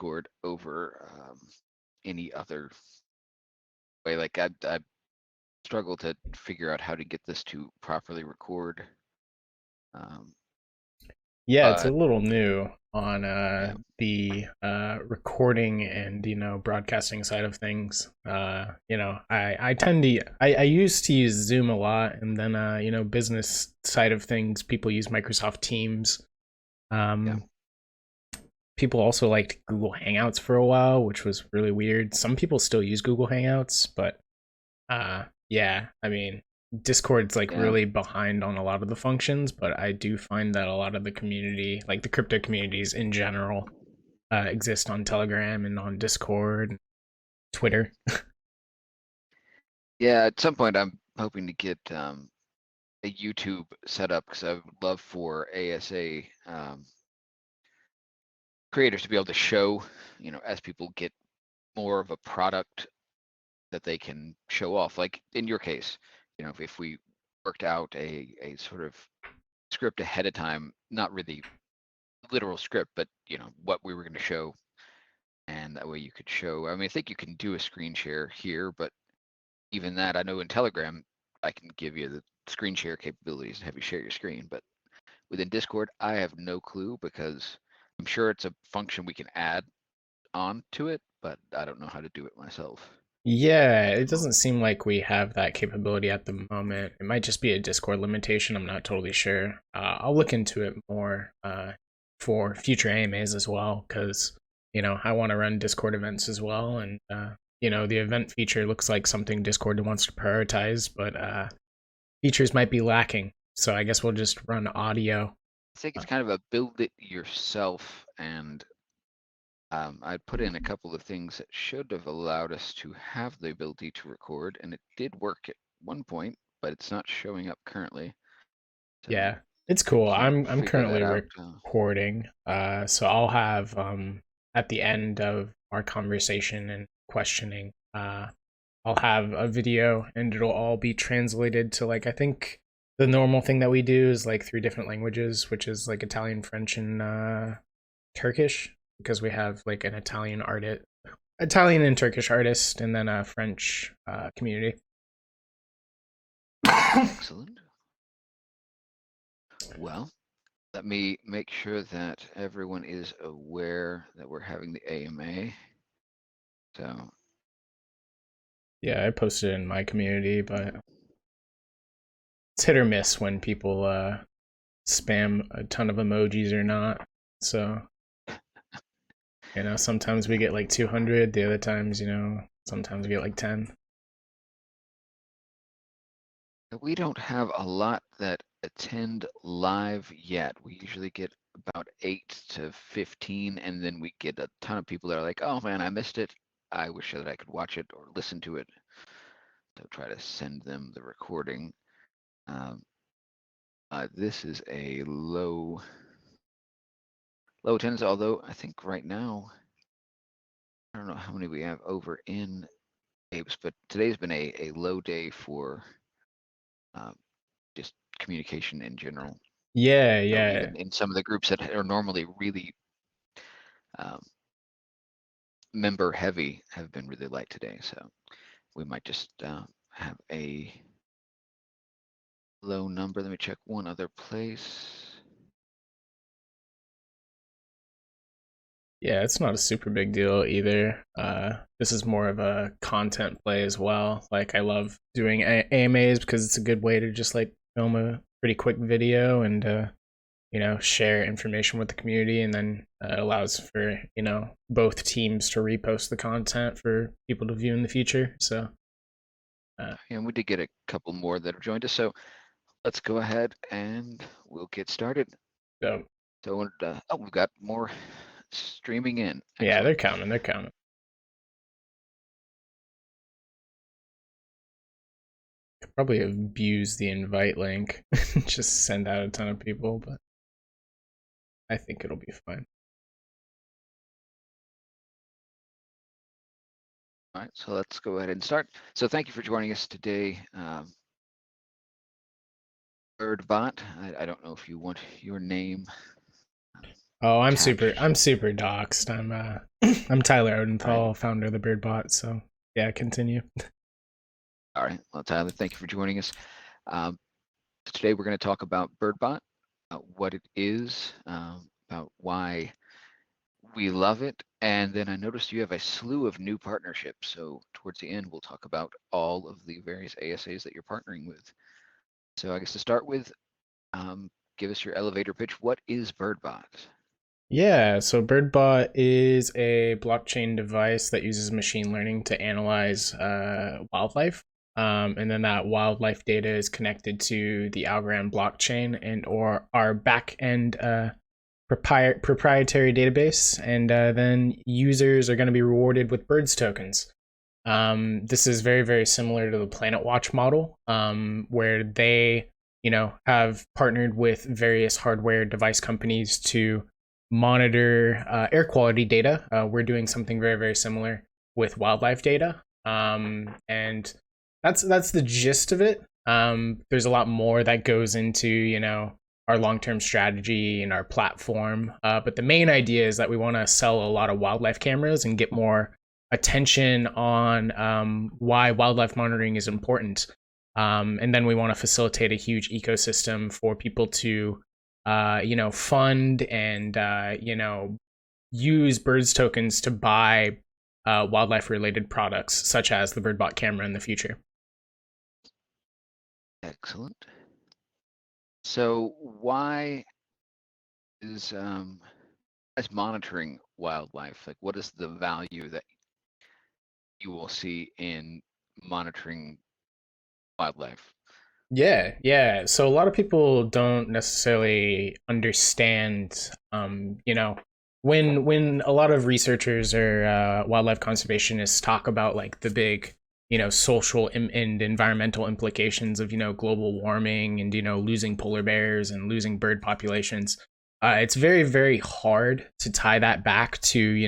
Discord over any other way. Like I struggle to figure out how to get this to properly record. Yeah, it's a But little new on yeah, the recording and broadcasting side of things. I tend to I used to use Zoom a lot, and then business side of things, people use Microsoft Teams. yeah, Um, People also liked Google Hangouts for a while, which was really weird. Some people still use Google Hangouts, but yeah, I mean, Discord's like yeah. really behind on a lot of the functions, but I do find that a lot of the community, like the crypto communities in general, exist on Telegram and on Discord, Twitter. Yeah, at some point I'm hoping to get a YouTube set up because I would love for ASA creators to be able to show, as people get more of a product that they can show off. Like in your case, if we worked out a sort of script ahead of time, not really literal script, but what we were going to show, and that way you could show. I mean, I think you can do a screen share here, but even that, I know in Telegram, I can give you the screen share capabilities and have you share your screen, but within Discord, I have no clue because I'm sure it's a function we can add on to it, but I don't know how to do it myself. Yeah, it So, doesn't seem like we have that capability at the moment. It might just be a Discord limitation. I'm not totally sure. I'll look into it more for future AMAs as well, because I want to run Discord events as well, and the event feature looks like something Discord wants to prioritize, but features might be lacking. So I guess we'll just run audio. I think Uh, it's kind of a build it yourself, and I put in a couple of things that should have allowed us to have the ability to record, and it did work at one point, but it's not showing up currently. So Yeah, it's I cool. can't I'm figure that currently out. recording, so I'll have at the end of our conversation and questioning, I'll have a video, and it'll all be translated to, like, I think the normal thing that we do is like 3 different languages, which is like Italian, French, and Turkish, because we have like an Italian and Turkish artist, and then a French community. Excellent. Well, let me make sure that everyone is aware that we're having the AMA. So, Yeah, I posted it in my community, but it's hit or miss when people spam a ton of emojis or not. So, sometimes we get like 200, the other times, sometimes we get like 10. we don't have a lot that attend live yet. We usually get about 8 to 15, and then we get a ton of people that are like, oh man, I missed it. I wish that I could watch it or listen to it. So try to send them the recording. Um, this is a low attendance, although I think right now, I don't know how many we have over in Apes, but today's been a low day for just communication in general. Yeah, So yeah. even in some of the groups that are normally really um, member heavy have been really light today. So we might just have a low number. Let me check one other place. Yeah, it's not a super big deal either. This is more of a content play as well. Like, I love doing AMAs because it's a good way to just like film a pretty quick video and share information with the community, and then it allows for both teams to repost the content for people to view in the future. So And we did get a couple more that have joined us. So let's go ahead and we'll get started. so So oh, we've got more streaming in. yeah, they're Excellent. counting. They're counting. Could probably abuse the invite link, just send out a ton of people, but I think it'll be fine. All right, so let's go ahead and start. So thank you for joining us today. Birdbot, I don't know if you want your name. Oh, attached. I'm super doxed. I'm Tyler All right. Odenthal, founder of the Birdbot. So yeah, continue. All right. Well, Tyler, thank you for joining us. Today we're going to talk about Birdbot, what it is, about why we love it, and then I noticed you have a slew of new partnerships. So towards the end, we'll talk about all of the various ASAs that you're partnering with. So I guess to start with, give us your elevator pitch. What is Birdbot? Yeah, so Birdbot is a blockchain device that uses machine learning to analyze wildlife. And then that wildlife data is connected to the Algorand blockchain and or our back end proprietary database. And then users are going to be rewarded with birds tokens. This is very, very similar to the Planet Watch model, where they, have partnered with various hardware device companies to monitor air quality data. We're doing something very, very similar with wildlife data, and that's the gist of it. There's a lot more that goes into our long-term strategy and our platform, but the main idea is that we want to sell a lot of wildlife cameras and get more attention on why wildlife monitoring is important. And then we want to facilitate a huge ecosystem for people to, fund and, use birds tokens to buy wildlife related products, such as the Birdbot camera in the future. Excellent. So why is as monitoring wildlife, like what is the value that you will see in monitoring wildlife? Yeah. So a lot of people don't necessarily understand, when a lot of researchers or wildlife conservationists talk about like the big, social and environmental implications of global warming and losing polar bears and losing bird populations. It's very, very hard to tie that back to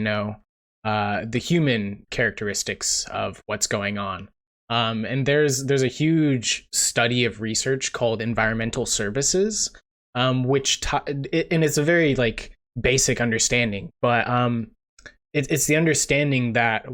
the human characteristics of what's going on. And there's a huge study of research called environmental services, and it's a very like basic understanding, but it's the understanding that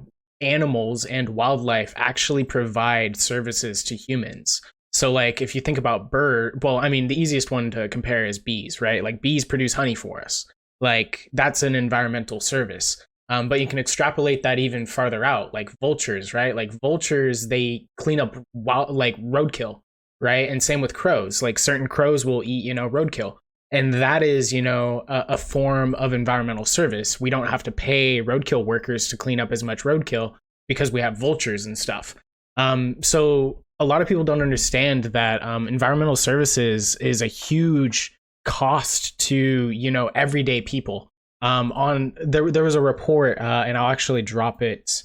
animals and wildlife actually provide services to humans. So like if you think about the easiest one to compare is bees, right? Like bees produce honey for us. Like that's an environmental service. But you can extrapolate that even farther out, like vultures, right? Like vultures, they clean up like roadkill, right? And same with crows. Like certain crows will eat, roadkill. And that is, a form of environmental service. We don't have to pay roadkill workers to clean up as much roadkill because we have vultures and stuff. So a lot of people don't understand that environmental services is a huge cost to, everyday people. There was a report, and I'll actually drop it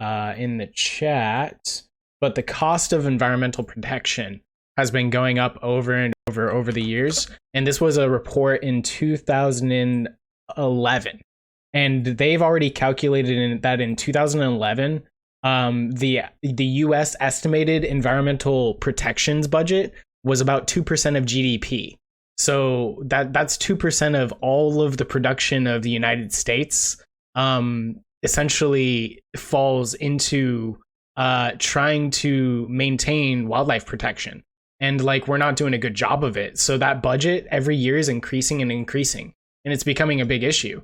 in the chat. But the cost of environmental protection has been going up over and over the years, and this was a report in 2011, and they've already calculated that in 2011, the U.S. estimated environmental protections budget was about 2% of GDP. So that's 2% of all of the production of the United States, essentially falls into trying to maintain wildlife protection. And like we're not doing a good job of it. So that budget every year is increasing and increasing. And it's becoming a big issue.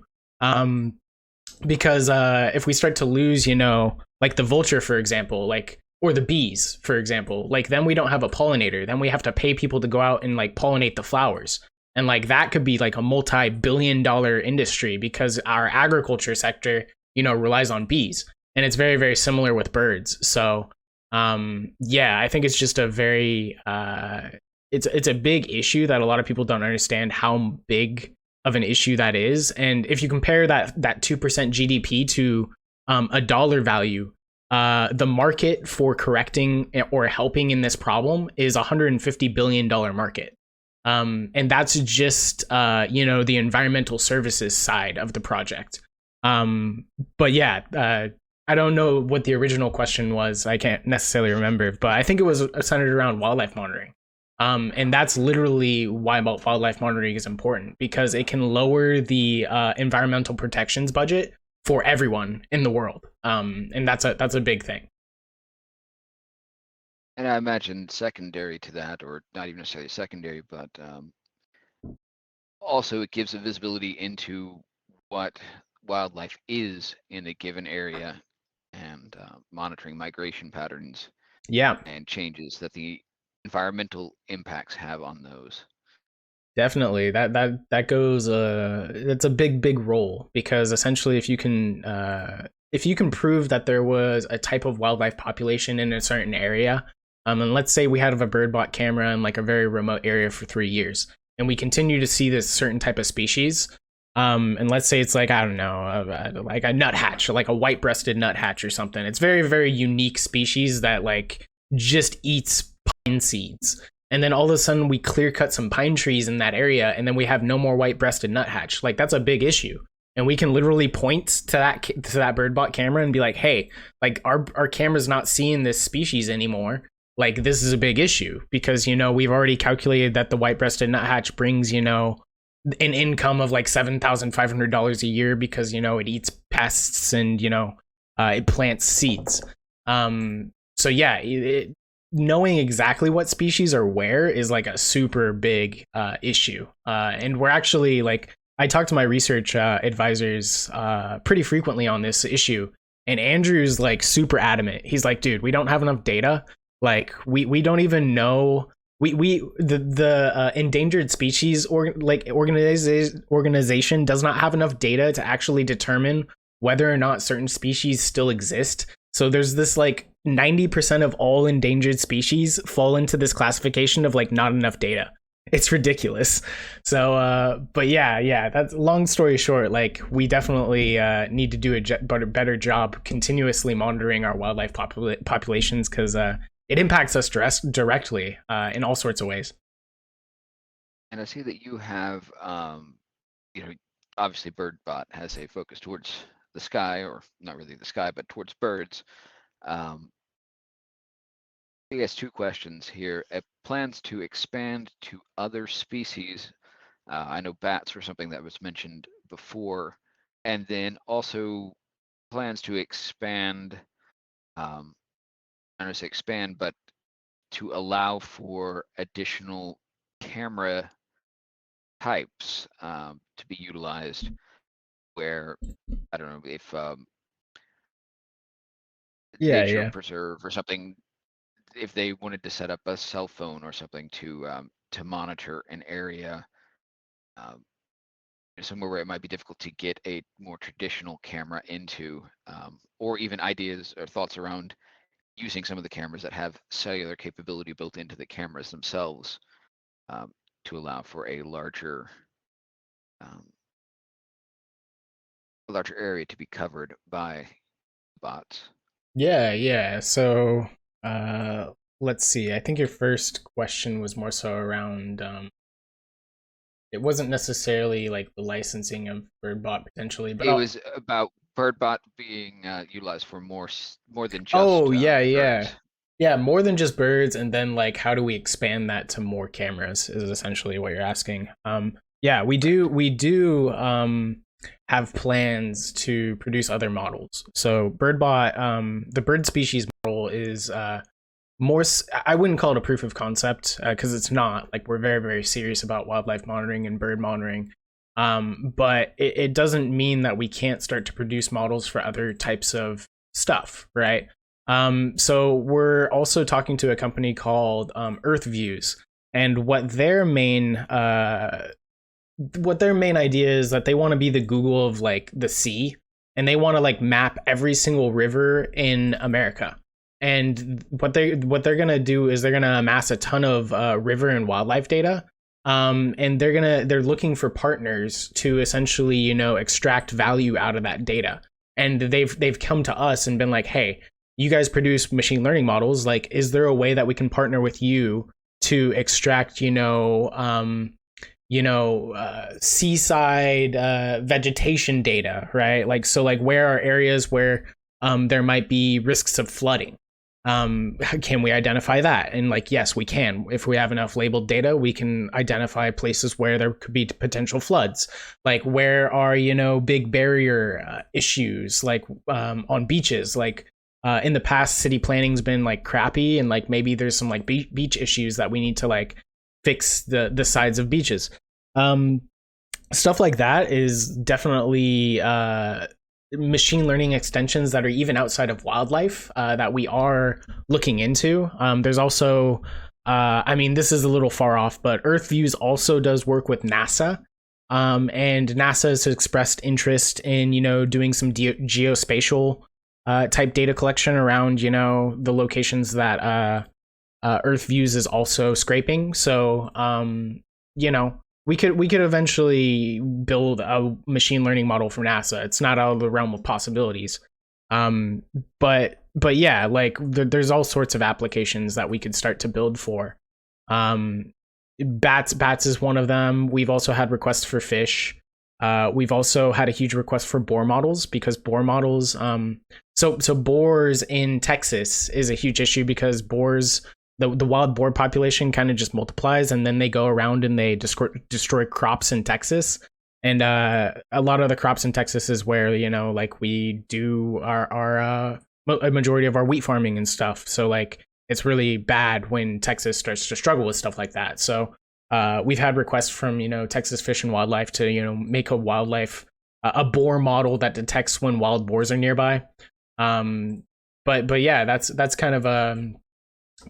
Because if we start to lose, like the vulture, for example, like or the bees, for example, like then we don't have a pollinator. Then we have to pay people to go out and like pollinate the flowers. And like that could be like a multi-billion-dollar industry because our agriculture sector, relies on bees. And it's very, very similar with birds. So I think it's just a very it's a big issue that a lot of people don't understand how big of an issue that is. And if you compare that 2% GDP to a dollar value, the market for correcting or helping in this problem is $150 billion market. And that's just, the environmental services side of the project. But yeah, I don't know what the original question was. I can't necessarily remember, but I think it was centered around wildlife monitoring. And that's literally why wildlife monitoring is important, because it can lower the environmental protections budget for everyone in the world. And that's a big thing. And I imagine secondary to that, or not even necessarily secondary, but also it gives a visibility into what wildlife is in a given area, and monitoring migration patterns Yeah, and changes that the environmental impacts have on those. definitely. That goes. It's a big role, because essentially, if you can prove that there was a type of wildlife population in a certain area, and let's say we had a birdbot camera in like a very remote area for 3 years, and we continue to see this certain type of species. And let's say it's like, I don't know, like a nuthatch, or like a white-breasted nuthatch or something. It's very unique species that like just eats pine seeds. And then all of a sudden we clear cut some pine trees in that area, and then we have no more white-breasted nuthatch. Like, that's a big issue. And we can literally point to that birdbot camera and be like, hey, like our camera's not seeing this species anymore. Like, this is a big issue, because we've already calculated that the white-breasted nuthatch brings an income of like $7,500 a year, because it eats pests, and it plants seeds. So yeah, knowing exactly what species are where is like a super big issue. And we're actually like, I talk to my research advisors pretty frequently on this issue, and Andrew's like super adamant. He's like, dude, we don't have enough data. Like, we don't even know. The endangered species organization does not have enough data to actually determine whether or not certain species still exist. So there's this like 90% of all endangered species fall into this classification of like not enough data. It's ridiculous. So, but yeah, that's long story short. Like, we definitely need to do a better job continuously monitoring our wildlife populations, because it impacts us directly in all sorts of ways. And I see that you have, obviously Birdbot has a focus towards the sky, or not really the sky, but towards birds. I guess two questions here. It plans to expand to other species. I know bats were something that was mentioned before, and then also plans to expand, I don't want to say expand, but to allow for additional camera types to be utilized, where, I don't know, if Yeah, nature yeah. preserve or something, if they wanted to set up a cell phone or something to monitor an area, um, somewhere where it might be difficult to get a more traditional camera into, or even ideas or thoughts around using some of the cameras that have cellular capability built into the cameras themselves, um, to allow for um, a larger area to be covered by bots. Yeah. So, let's see. I think your first question was more so around. It wasn't necessarily like the licensing of Birdbot potentially, but It was about Birdbot being utilized for more than oh just yeah, birds. yeah. More than just birds, and then like, how do we expand that to more cameras? Is essentially what you're asking. Yeah, Correct. we do have plans to produce other models. So Birdbot, the bird species model is more. I wouldn't call it a proof of concept, because it's not. Like, we're very serious about wildlife monitoring and bird monitoring. But it doesn't mean that we can't start to produce models for other types of stuff, right? So we're also talking to a company called Earth Views, and what their main idea is that they want to be the Google of like the sea, and they want to like map every single river in America. And what they're gonna do is they're gonna amass a ton of river and wildlife data, and they're looking for partners to essentially extract value out of that data. And they've come to us and been like, hey, you guys produce machine learning models. Like, is there a way that we can partner with you to extract seaside vegetation data, right? Like, so like, where are areas where there might be risks of flooding, Can we identify that? And like, yes, we can. If we have enough labeled data, we can identify places where there could be potential floods. Like, where are, big barrier issues, like on beaches? Like, in the past, city planning's been like crappy, and like maybe there's some like beach issues that we need to like fix the sides of beaches. Um, Stuff like that is definitely machine learning extensions that are even outside of wildlife that we are looking into. There's also, I mean, this is a little far off, but Earth Views also does work with NASA. And NASA has expressed interest in, doing some geospatial type data collection around, the locations that Earth Views is also scraping. So, we could eventually build a machine learning model from NASA. It's not out of the realm of possibilities. Um, but yeah, like there's all sorts of applications that we could start to build for. Um, bats is one of them. We've also had requests for fish. We've also had a huge request for boar models, because boar models. So boars in Texas is a huge issue, because boars, the wild boar population kind of just multiplies, and then they go around and they destroy crops in Texas. And a lot of the crops in Texas is where, like we do our a majority of our wheat farming and stuff. So like it's really bad when Texas starts to struggle with stuff like that. So we've had requests from, Texas Fish and Wildlife to, make a boar model that detects when wild boars are nearby. But yeah, that's kind of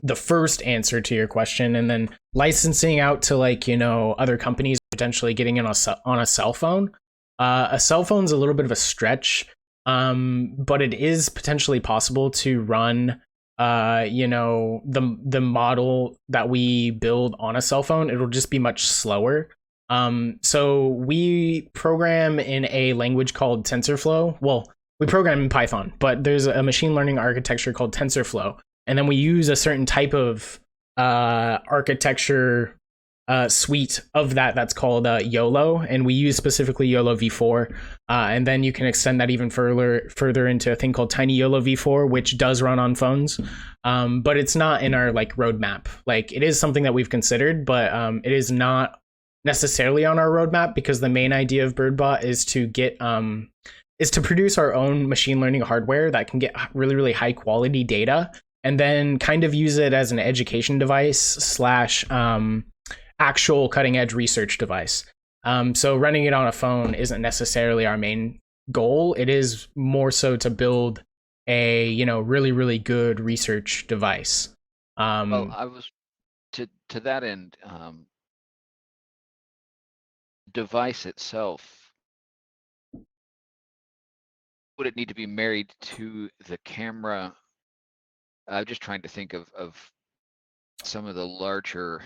the first answer to your question. And then licensing out to like, other companies, potentially getting in on a cell phone. A cell phone's a little bit of a stretch, but it is potentially possible to run the model that we build on a cell phone. It'll just be much slower. So we program in a language called TensorFlow. Well, we program in Python, but there's a machine learning architecture called TensorFlow, and then we use a certain type of architecture suite of that's called YOLO, and we use specifically YOLO v4, and then you can extend that even further into a thing called Tiny YOLO v4, which does run on phones, but it's not in our like roadmap. Like it is something that we've considered, but it is not necessarily on our roadmap, because the main idea of Birdbot is to produce our own machine learning hardware that can get really, really high quality data, and then kind of use it as an education device slash actual cutting edge research device. So running it on a phone isn't necessarily our main goal. It is more so to build a, really, really good research device. Well, I was to that end, device itself, would it need to be married to the camera? I'm just trying to think of some of the larger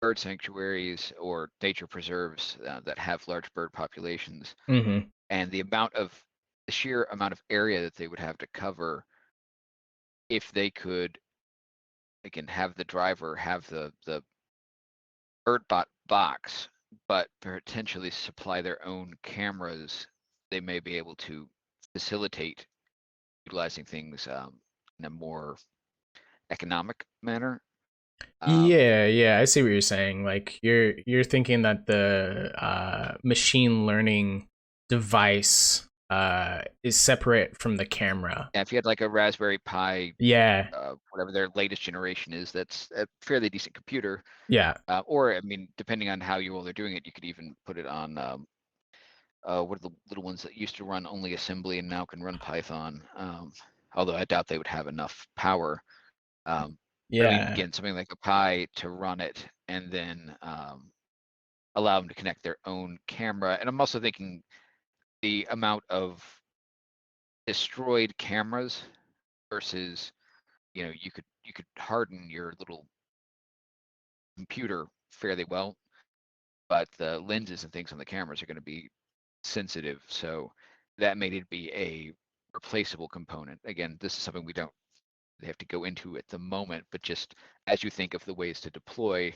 bird sanctuaries or nature preserves that have large bird populations, Mm-hmm. and the sheer amount of area that they would have to cover if they could, again, have the driver have the Birdbot box, but potentially supply their own cameras. They may be able to facilitate utilizing things in a more economic manner. Yeah, I see what you're saying. Like you're thinking that the machine learning device is separate from the camera. Yeah, if you had like a Raspberry Pi, Yeah, whatever their latest generation is, that's a fairly decent computer. yeah, Or I mean, depending on how you all are doing it, you could even put it on what are the little ones that used to run only assembly and now can run Python. Although I doubt they would have enough power. But I mean, yeah. again, something like a Pi to run it, and then allow them to connect their own camera. And I'm also thinking the amount of destroyed cameras versus, you could harden your little computer fairly well, but the lenses and things on the cameras are going to be sensitive. So that made it be a replaceable component. Again, this is something we don't have to go into at the moment, but just as you think of the ways to deploy,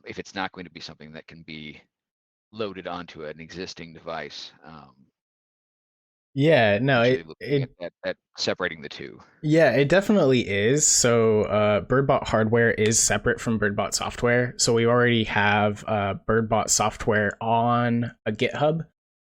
if it's not going to be something that can be loaded onto an existing device, Yeah, no, Actually it looking it at separating the two. yeah, it definitely is. So, Birdbot hardware is separate from Birdbot software. So we already have Birdbot software on a GitHub.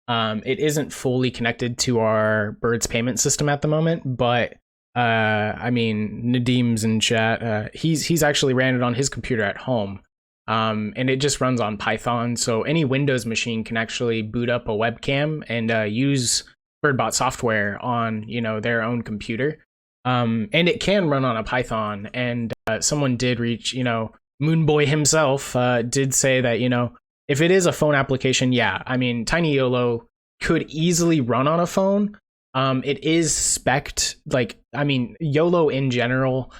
It isn't fully connected to our Birds payment system at the moment, but I mean, Nadim's in chat. He's actually ran it on his computer at home, and it just runs on Python. So any Windows machine can actually boot up a webcam and use Birdbot software on their own computer, and it can run on a Python. And someone did reach, Moonboy himself did say that if it is a phone application, yeah, I mean Tiny YOLO could easily run on a phone. It is spec'd, like, I mean, YOLO in general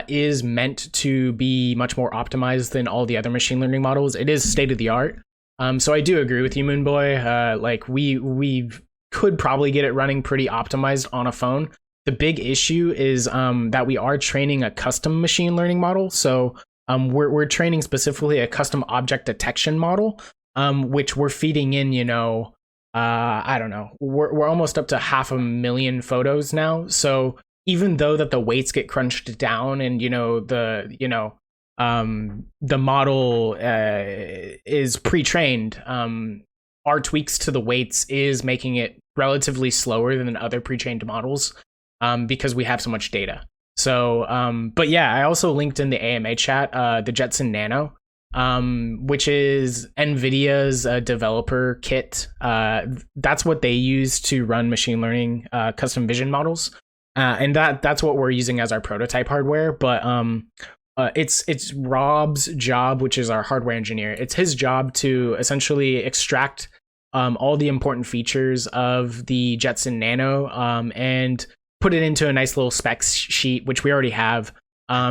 is meant to be much more optimized than all the other machine learning models. It is state of the art. So I do agree with you, Moonboy. Like we could probably get it running pretty optimized on a phone. The big issue is that we are training a custom machine learning model. So we're training specifically a custom object detection model, which we're feeding in, I don't know, we're almost up to 500,000 photos now. So even though that the weights get crunched down and the model is pre-trained, our tweaks to the weights is making it relatively slower than other pre-trained models, because we have so much data. So, but yeah, I also linked in the AMA chat the Jetson Nano, which is NVIDIA's developer kit. That's what they use to run machine learning custom vision models, and that's what we're using as our prototype hardware. But it's Rob's job, which is our hardware engineer. It's his job to essentially extract all the important features of the Jetson Nano, and put it into a nice little specs sheet, which we already have,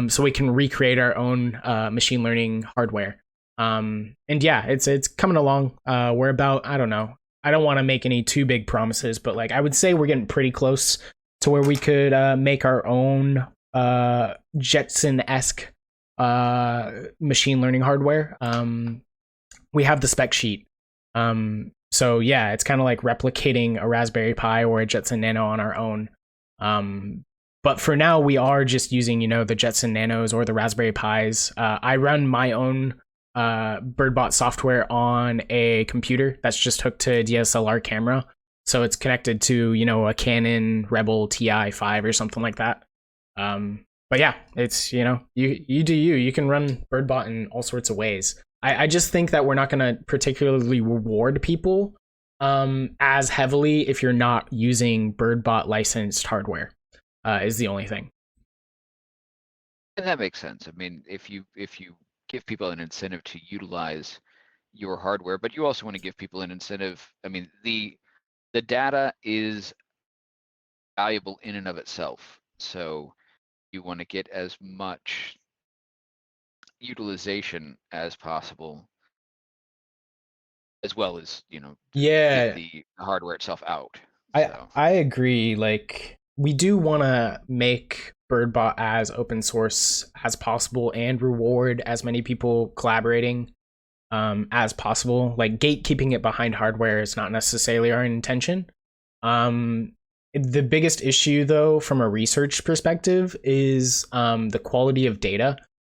so we can recreate our own machine learning hardware. And yeah, it's coming along. We're about, I don't know, I don't want to make any too big promises, but like I would say we're getting pretty close to where we could make our own Jetson-esque machine learning hardware. We have the spec sheet. So yeah, it's kind of like replicating a Raspberry Pi or a Jetson Nano on our own. But for now, we are just using, the Jetson Nanos or the Raspberry Pis. I run my own Birdbot software on a computer that's just hooked to a DSLR camera. So it's connected to, a Canon Rebel TI-5 or something like that. But yeah, it's, you do you. You can run Birdbot in all sorts of ways. I just think that we're not going to particularly reward people as heavily if you're not using Birdbot licensed hardware, is the only thing. And that makes sense. I mean, if you give people an incentive to utilize your hardware, but you also want to give people an incentive. I mean, the data is valuable in and of itself. So you want to get as much utilization as possible, as well as, Yeah, get the hardware itself out. I agree. Like, we do want to make Birdbot as open source as possible and reward as many people collaborating as possible. Like, gatekeeping it behind hardware is not necessarily our intention. The biggest issue, though, from a research perspective, is the quality of data.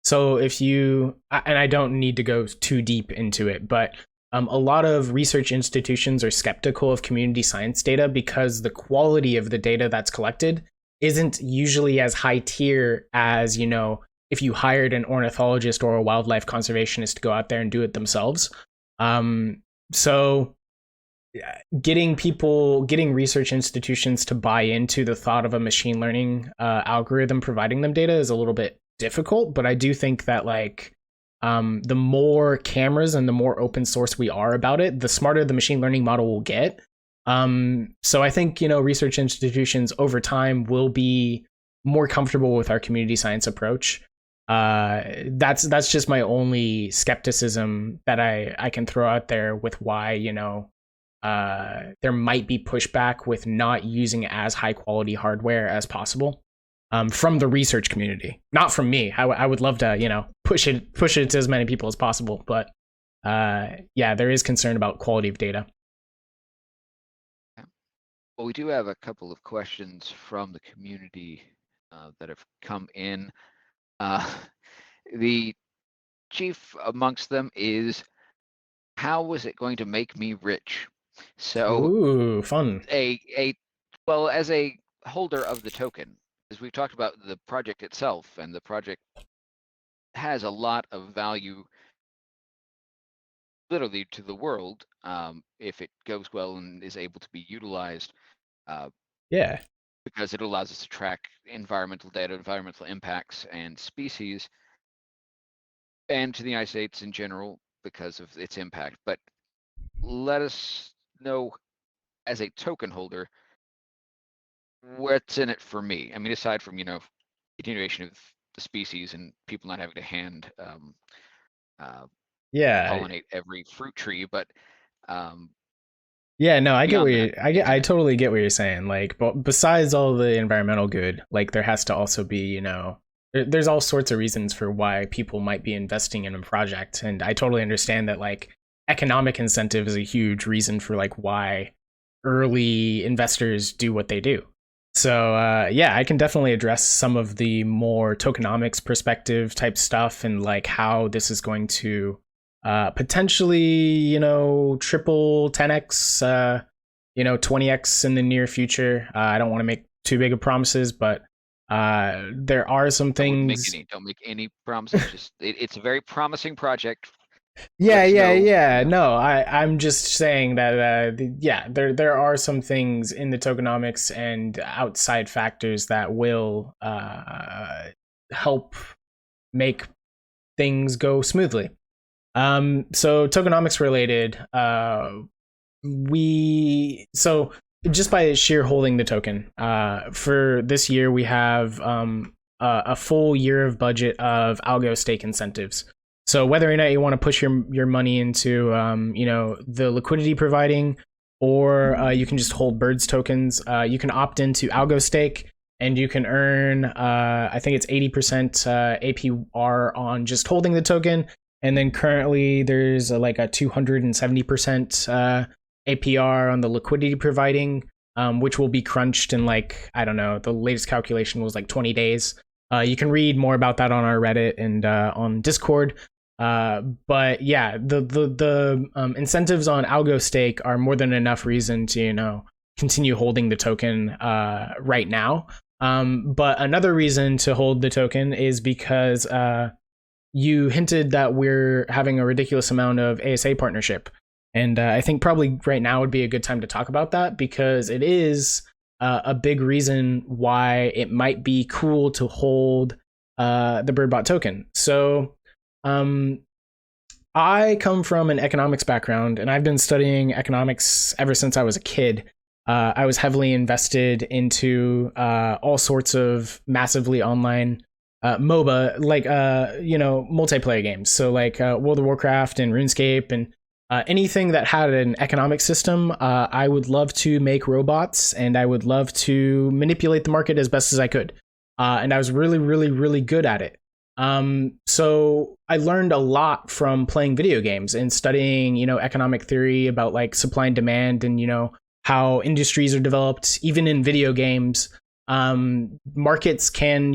So if you, and I don't need to go too deep into it, but a lot of research institutions are skeptical of community science data because the quality of the data that's collected isn't usually as high tier as, if you hired an ornithologist or a wildlife conservationist to go out there and do it themselves. So getting research institutions to buy into the thought of a machine learning algorithm providing them data is a little bit difficult, but I do think that the more cameras and the more open source we are about it, the smarter the machine learning model will get. So I think, research institutions over time will be more comfortable with our community science approach. That's just my only skepticism that I can throw out there with why, there might be pushback with not using as high quality hardware as possible. From the research community, not from me. I would love to, push it to as many people as possible. But yeah, there is concern about quality of data. Well, we do have a couple of questions from the community that have come in. The chief amongst them is, how was it going to make me rich? So Ooh, fun. well, as a holder of the token, as we've talked about the project itself, and the project has a lot of value literally to the world, if it goes well and is able to be utilized, uh, Yeah. because it allows us to track environmental data, environmental impacts, and species, and to the United States in general because of its impact. But let us know, as a token holder, what's in it for me. I mean, aside from, continuation of the species and people not having to hand Yeah. pollinate every fruit tree, but Yeah, no, I get beyond what that, I get. what's in I it? totally get what you're saying. Like, but besides all the environmental good, like there has to also be, there's all sorts of reasons for why people might be investing in a project, and I totally understand that. Like, economic incentive is a huge reason for like why early investors do what they do. So yeah, I can definitely address some of the more tokenomics perspective type stuff and like how this is going to potentially, triple 10x, 20x in the near future. I don't want to make too big of promises, but there are some I wouldn't make things. any. Don't make any promises. Just it's a very promising project. Let Yeah, us yeah, know. yeah. No, I'm just saying that yeah, there are some things in the tokenomics and outside factors that will help make things go smoothly. So tokenomics related, we so just by sheer holding the token, for this year we have a full year of budget of algo stake incentives. So whether or not you want to push your money into the liquidity providing, or you can just hold birds tokens, you can opt into algo stake and you can earn I think it's 80% APR on just holding the token. And then currently there's like a 270% APR on the liquidity providing, which will be crunched in like, I don't know, the latest calculation was like 20 days. You can read more about that on our Reddit and on Discord. But yeah, the incentives on algo stake are more than enough reason to continue holding the token right now. But another reason to hold the token is because you hinted that we're having a ridiculous amount of ASA partnership. And I think probably right now would be a good time to talk about that, because it is a big reason why it might be cool to hold the Birdbot token. So I come from an economics background, and I've been studying economics ever since I was a kid. I was heavily invested into all sorts of massively online MOBA, like multiplayer games. So like World of Warcraft and RuneScape and anything that had an economic system. I would love to make robots, and I would love to manipulate the market as best as I could. And I was really, really, really good at it. So I learned a lot from playing video games and studying, economic theory about like supply and demand, and how industries are developed, even in video games. Markets can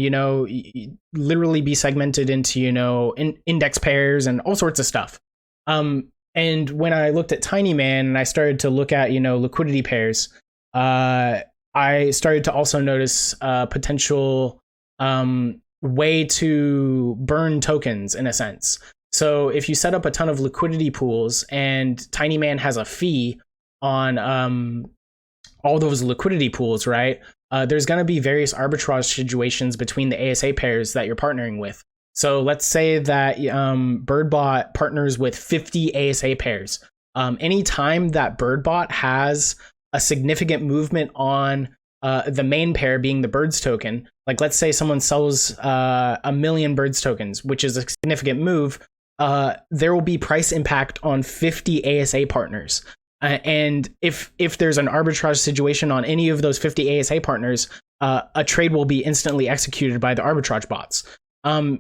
literally be segmented into index pairs and all sorts of stuff. And when I looked at TinyMan and I started to look at liquidity pairs, I started to also notice potential way to burn tokens in a sense. So if you set up a ton of liquidity pools and TinyMan has a fee on all those liquidity pools, right? There's going to be various arbitrage situations between the ASA pairs that you're partnering with. So let's say that Birdbot partners with 50 ASA pairs. Anytime that Birdbot has a significant movement on the main pair being the birds token, like let's say someone sells 1 million birds tokens, which is a significant move, there will be price impact on 50 ASA partners. And if there's an arbitrage situation on any of those 50 ASA partners, a trade will be instantly executed by the arbitrage bots,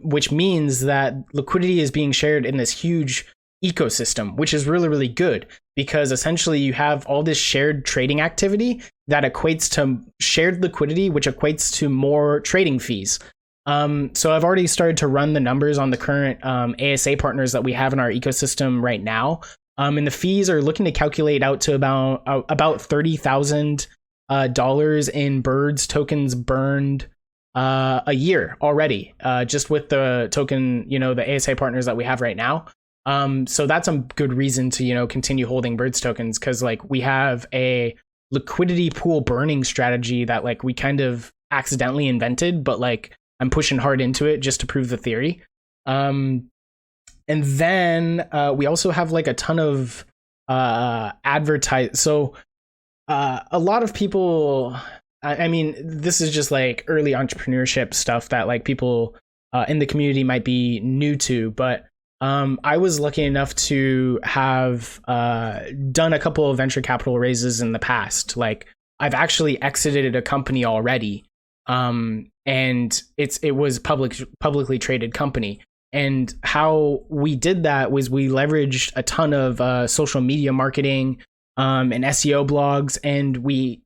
which means that liquidity is being shared in this huge ecosystem, which is really, really good because essentially you have all this shared trading activity that equates to shared liquidity, which equates to more trading fees. So I've already started to run the numbers on the current ASA partners that we have in our ecosystem right now. And the fees are looking to calculate out to about $30,000 in birds tokens burned a year already, just with the token, the ASA partners that we have right now. So that's a good reason to, continue holding birds tokens because like we have a liquidity pool burning strategy that like we kind of accidentally invented, but like I'm pushing hard into it just to prove the theory. And then we also have like a ton of advertise. So a lot of people, I mean, this is just like early entrepreneurship stuff that like people in the community might be new to, but I was lucky enough to have done a couple of venture capital raises in the past. Like I've actually exited a company already, and it was publicly traded company. And how we did that was we leveraged a ton of social media marketing and SEO blogs, and we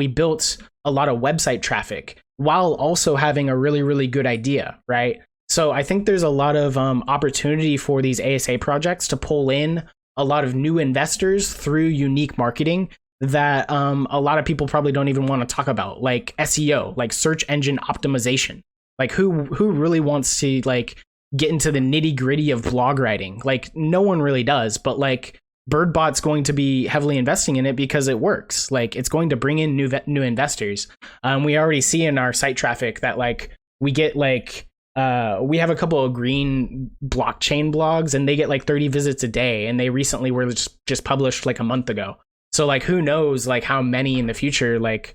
built a lot of website traffic while also having a really, really good idea, right? So I think there's a lot of opportunity for these ASA projects to pull in a lot of new investors through unique marketing that a lot of people probably don't even want to talk about, like SEO, like search engine optimization. Like who really wants to like get into the nitty gritty of blog writing? Like no one really does, but like Birdbot's going to be heavily investing in it because it works. Like it's going to bring in new investors. We already see in our site traffic that like we get like we have a couple of green blockchain blogs and they get like 30 visits a day, and they recently were just published like a month ago. So like who knows like how many in the future like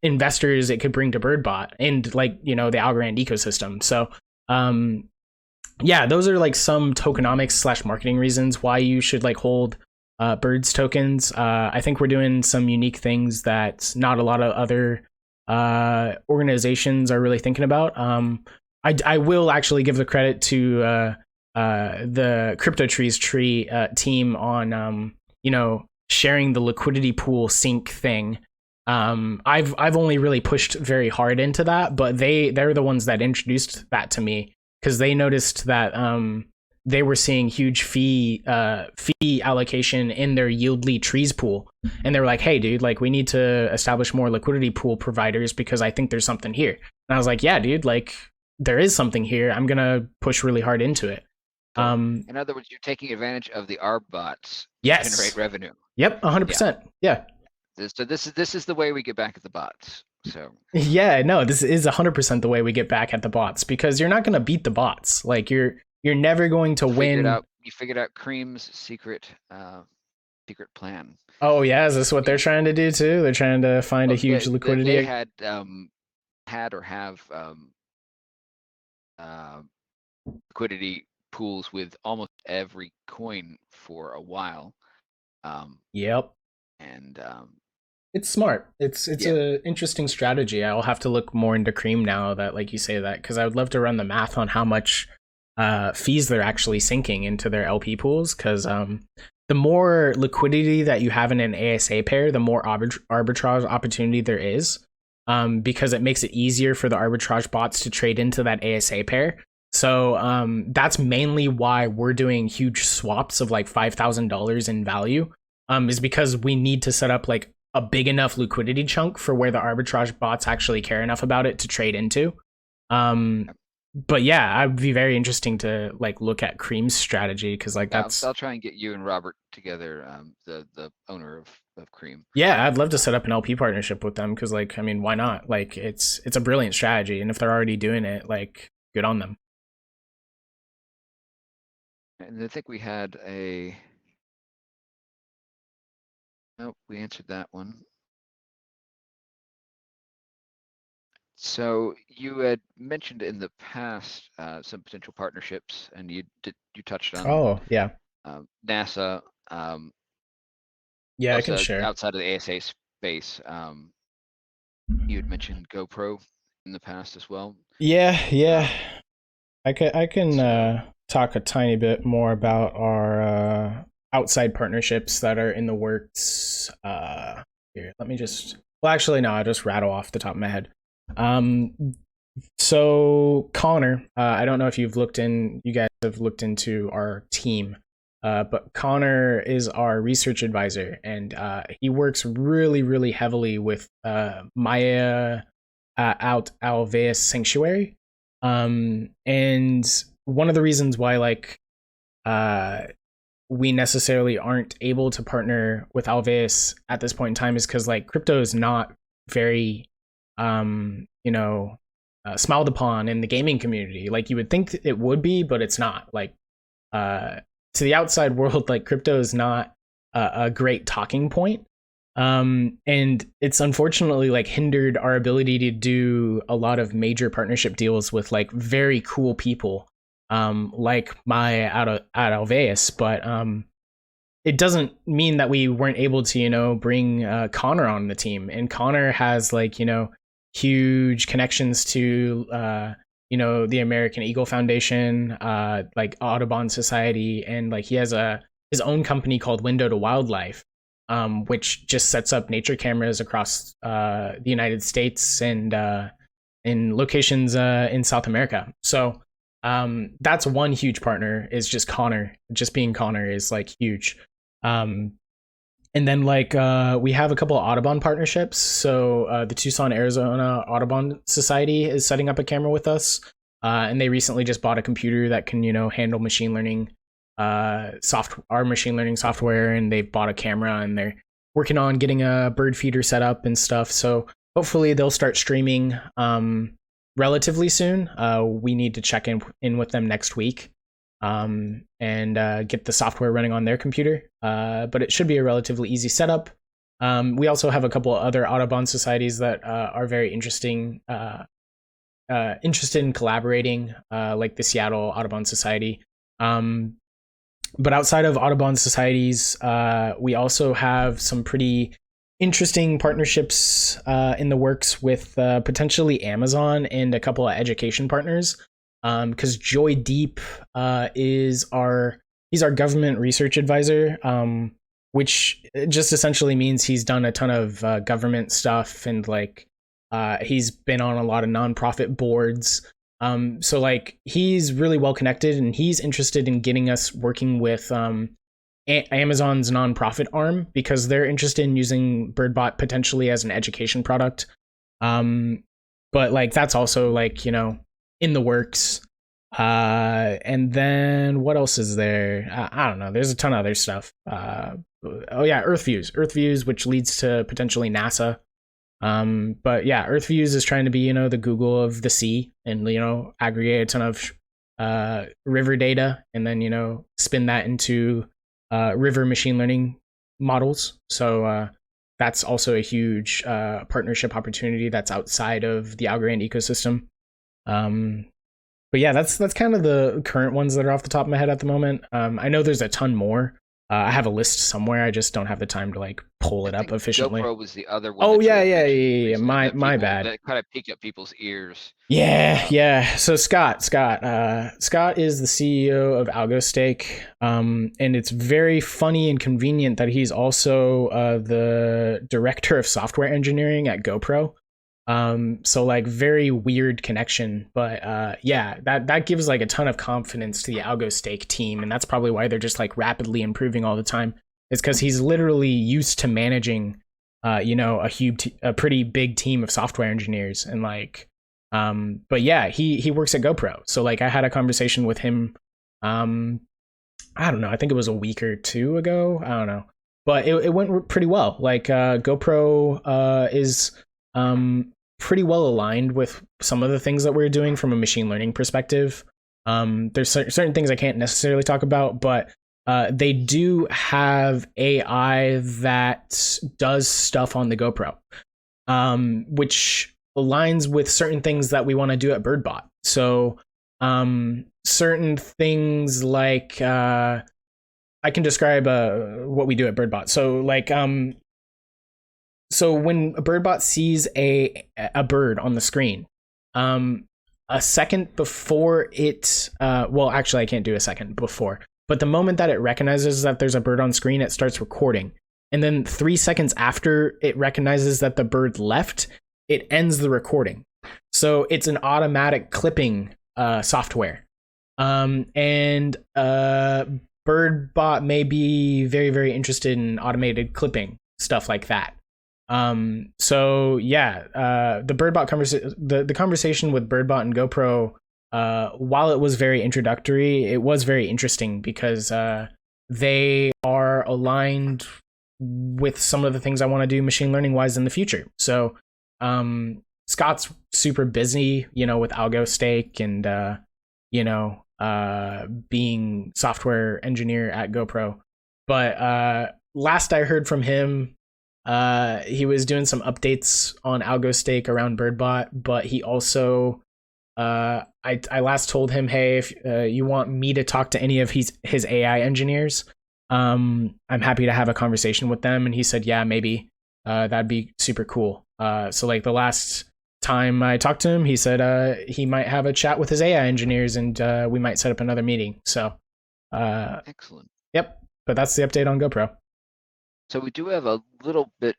investors it could bring to Birdbot and like the Algorand ecosystem. So yeah, those are like some tokenomics / marketing reasons why you should like hold birds tokens. I think we're doing some unique things that not a lot of other organizations are really thinking about. I will actually give the credit to the CryptoTrees tree team on sharing the liquidity pool sync thing. I've only really pushed very hard into that, but they're the ones that introduced that to me because they noticed that they were seeing huge fee allocation in their Yieldly trees pool, and they were like, "Hey, dude, like we need to establish more liquidity pool providers because I think there's something here." And I was like, "Yeah, dude, like." There is something here. I'm gonna push really hard into it. In other words, you're taking advantage of the bots yes. to generate revenue. Yep, 100%. Yeah. So this is the way we get back at the bots. So yeah, no, this is 100% the way we get back at the bots because you're not gonna beat the bots. Like you're never going to win. You figured out Cream's secret plan. Oh yeah, is this what they're trying to do too? They're trying to find a huge liquidity. They had or have liquidity pools with almost every coin for a while. Yep. And it's smart. It's a interesting strategy. I'll have to look more into Cream now that like you say that, because I would love to run the math on how much fees they're actually sinking into their LP pools, because the more liquidity that you have in an ASA pair, the more arbitrage opportunity there is. Because it makes it easier for the arbitrage bots to trade into that ASA pair. So that's mainly why we're doing huge swaps of like $5,000 in value, is because we need to set up like a big enough liquidity chunk for where the arbitrage bots actually care enough about it to trade into. But yeah, I'd be very interesting to like look at Cream's strategy because like that's. I'll try and get you and Robert together, the owner of Cream. Yeah, I'd love to set up an LP partnership with them because like I mean, why not? Like it's a brilliant strategy, and if they're already doing it, like good on them. And I think we had a. Nope, we answered that one. So you had mentioned in the past some potential partnerships, and you touched on. Oh yeah. NASA. Yeah, I can share. Outside of the ASA space, you had mentioned GoPro in the past as well. Yeah. I can talk a tiny bit more about our outside partnerships that are in the works. Here, let me just. Well, actually, no. I'll just rattle off the top of my head. Um, so Connor, I don't know if you guys have looked into our team, but Connor is our research advisor, and he works really, really heavily with Maya out Alveus Sanctuary. And one of the reasons why uh, we necessarily aren't able to partner with Alveus at this point in time is because like crypto is not very, smiled upon in the gaming community. Like you would think it would be, but it's not. Like to the outside world, like crypto is not a great talking point. And it's unfortunately like hindered our ability to do a lot of major partnership deals with like very cool people, like my out Alveus. But it doesn't mean that we weren't able to, bring Connor on the team. And Connor has like, huge connections to, the American Eagle Foundation, like Audubon Society. And like he has his own company called Window to Wildlife, which just sets up nature cameras across the United States and in locations in South America. So that's one huge partner is just Connor. Just being Connor is like huge. And then like we have a couple of Audubon partnerships. So the Tucson, Arizona Audubon Society is setting up a camera with us. And they recently just bought a computer that can, handle machine learning our machine learning software, and they bought a camera and they're working on getting a bird feeder set up and stuff. So hopefully they'll start streaming relatively soon. We need to check in with them next week and get the software running on their computer. But it should be a relatively easy setup. We also have a couple of other Audubon societies that are very interested in collaborating, like the Seattle Audubon Society. But outside of Audubon societies, we also have some pretty interesting partnerships in the works with potentially Amazon and a couple of education partners. Because Joy Deep he's our government research advisor, which just essentially means he's done a ton of government stuff and like he's been on a lot of nonprofit boards. So like he's really well connected and he's interested in getting us working with Amazon's nonprofit arm because they're interested in using Birdbot potentially as an education product. But like that's also like, in the works. And then what else is there? I don't know. There's a ton of other stuff. Earth views, which leads to potentially NASA. But yeah, Earth Views is trying to be, the Google of the sea and, aggregate a ton of river data and then, spin that into river machine learning models. So that's also a huge partnership opportunity that's outside of the Algorand ecosystem. But yeah, that's kind of the current ones that are off the top of my head at the moment. I know there's a ton more. I have a list somewhere. I just don't have the time to like pull it up efficiently. GoPro was the other one. Oh yeah. My bad. That kind of piqued up people's ears. Yeah. So Scott is the CEO of AlgoStake, and it's very funny and convenient that he's also the director of software engineering at GoPro. So like very weird connection, but that gives like a ton of confidence to the AlgoStake team, and that's probably why they're just like rapidly improving all the time. It's because he's literally used to managing a pretty big team of software engineers, and like but yeah, he works at GoPro. So like I had a conversation with him I don't know, I think it was a week or two ago, I don't know, but it went pretty well. Like GoPro is pretty well aligned with some of the things that we're doing from a machine learning perspective. There's certain things I can't necessarily talk about, but they do have AI that does stuff on the GoPro, which aligns with certain things that we want to do at Birdbot. So certain things like I can describe what we do at Birdbot. So like so when a Birdbot sees a bird on the screen, a second before it, well, actually, I can't do a second before, but the moment that it recognizes that there's a bird on screen, it starts recording. And then 3 seconds after it recognizes that the bird left, it ends the recording. So it's an automatic clipping software. And Birdbot may be very, very interested in automated clipping, stuff like that. So yeah, the Birdbot the conversation with Birdbot and GoPro, while it was very introductory, it was very interesting because they are aligned with some of the things I want to do machine learning wise in the future. So Scott's super busy, with AlgoStake and being software engineer at GoPro. But last I heard from him, he was doing some updates on AlgoStake around Birdbot, but he also I last told him, hey, if you want me to talk to any of his AI engineers, I'm happy to have a conversation with them. And he said, yeah, maybe that'd be super cool. So like the last time I talked to him, he said he might have a chat with his AI engineers and we might set up another meeting. So excellent. Yep. But that's the update on GoPro. So we do have a little bit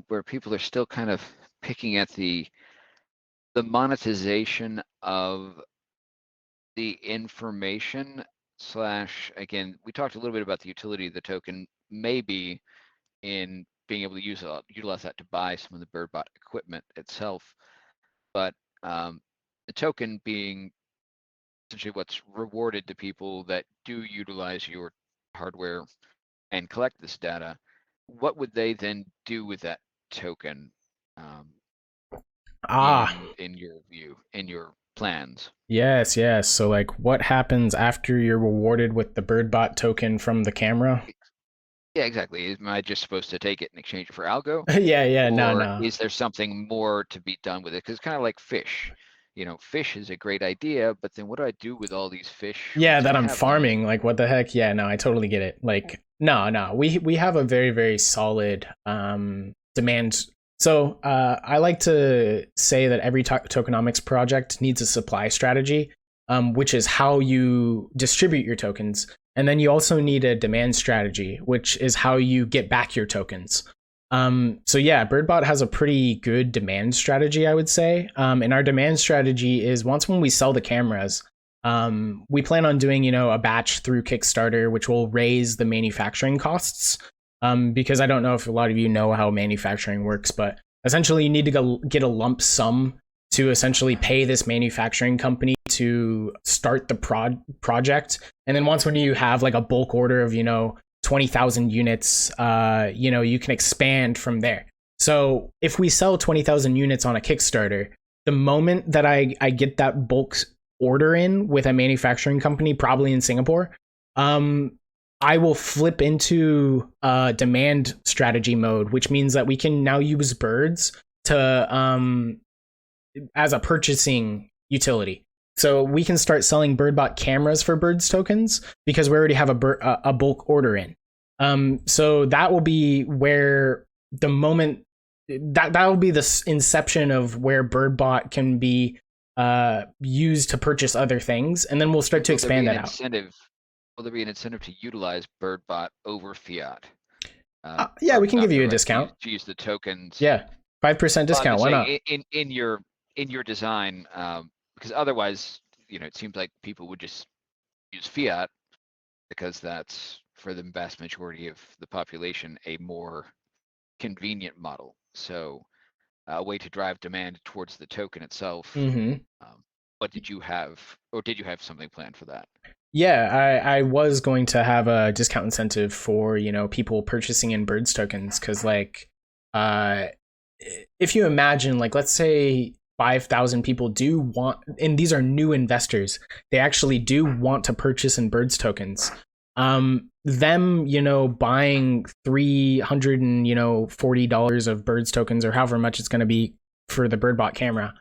where people are still kind of picking at the monetization of the information / again, we talked a little bit about the utility of the token, maybe in being able to utilize that to buy some of the Birdbot equipment itself, but the token being essentially what's rewarded to people that do utilize your hardware and collect this data. What would they then do with that token in your view, in your plans? Yes. So like what happens after you're rewarded with the Birdbot token from the camera? Yeah, exactly. Am I just supposed to take it in exchange for algo? Yeah, or no. Is there something more to be done with it? Because it's kind of like fish. Fish is a great idea, but then what do I do with all these fish? Yeah, that I'm farming. Like, what the heck? Yeah, no, I totally get it. Like, no. We have a very, very solid demand. So I like to say that every tokenomics project needs a supply strategy, which is how you distribute your tokens. And then you also need a demand strategy, which is how you get back your tokens. So yeah, Birdbot has a pretty good demand strategy, I would say. And our demand strategy is when we sell the cameras, we plan on doing, a batch through Kickstarter, which will raise the manufacturing costs. Because I don't know if a lot of you know how manufacturing works, but essentially you need to go get a lump sum to essentially pay this manufacturing company to start the project. And then when you have like a bulk order of, 20,000 units, you can expand from there. So if we sell 20,000 units on a Kickstarter, the moment that I get that bulk order in with a manufacturing company, probably in Singapore, I will flip into demand strategy mode, which means that we can now use birds to as a purchasing utility. So we can start selling Birdbot cameras for birds tokens because we already have a bulk order in. So that will be where the moment that will be the inception of where Birdbot can be used to purchase other things, and then we'll start to expand that out. Will there be an incentive to utilize Birdbot over fiat? Yeah, we can give you a discount to use the tokens. Yeah, 5% discount. Why not? In your design, because otherwise, it seems like people would just use fiat because that's, for the vast majority of the population, a more convenient model. So a way to drive demand towards the token itself. Mm-hmm. What did you have, or did you have something planned for that? Yeah, I was going to have a discount incentive for, people purchasing in birds tokens. Cause like, if you imagine, like, let's say 5,000 people do want, and these are new investors, they actually do want to purchase in birds tokens. Them, buying $340 of birds tokens or however much it's going to be for the Birdbot camera,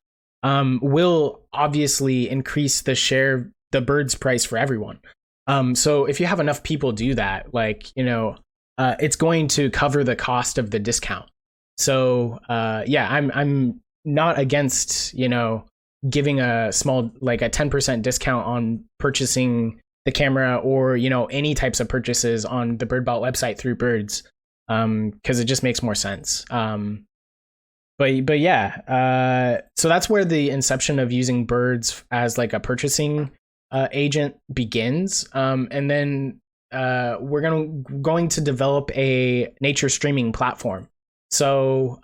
will obviously increase the bird's price for everyone. So if you have enough people do that, like, it's going to cover the cost of the discount. So yeah, I'm not against, giving a small, like a 10% discount on purchasing the camera, or any types of purchases on the Birdbot website through Birds, because it just makes more sense. But yeah, so that's where the inception of using Birds as like a purchasing agent begins, and then we're going to develop a nature streaming platform. So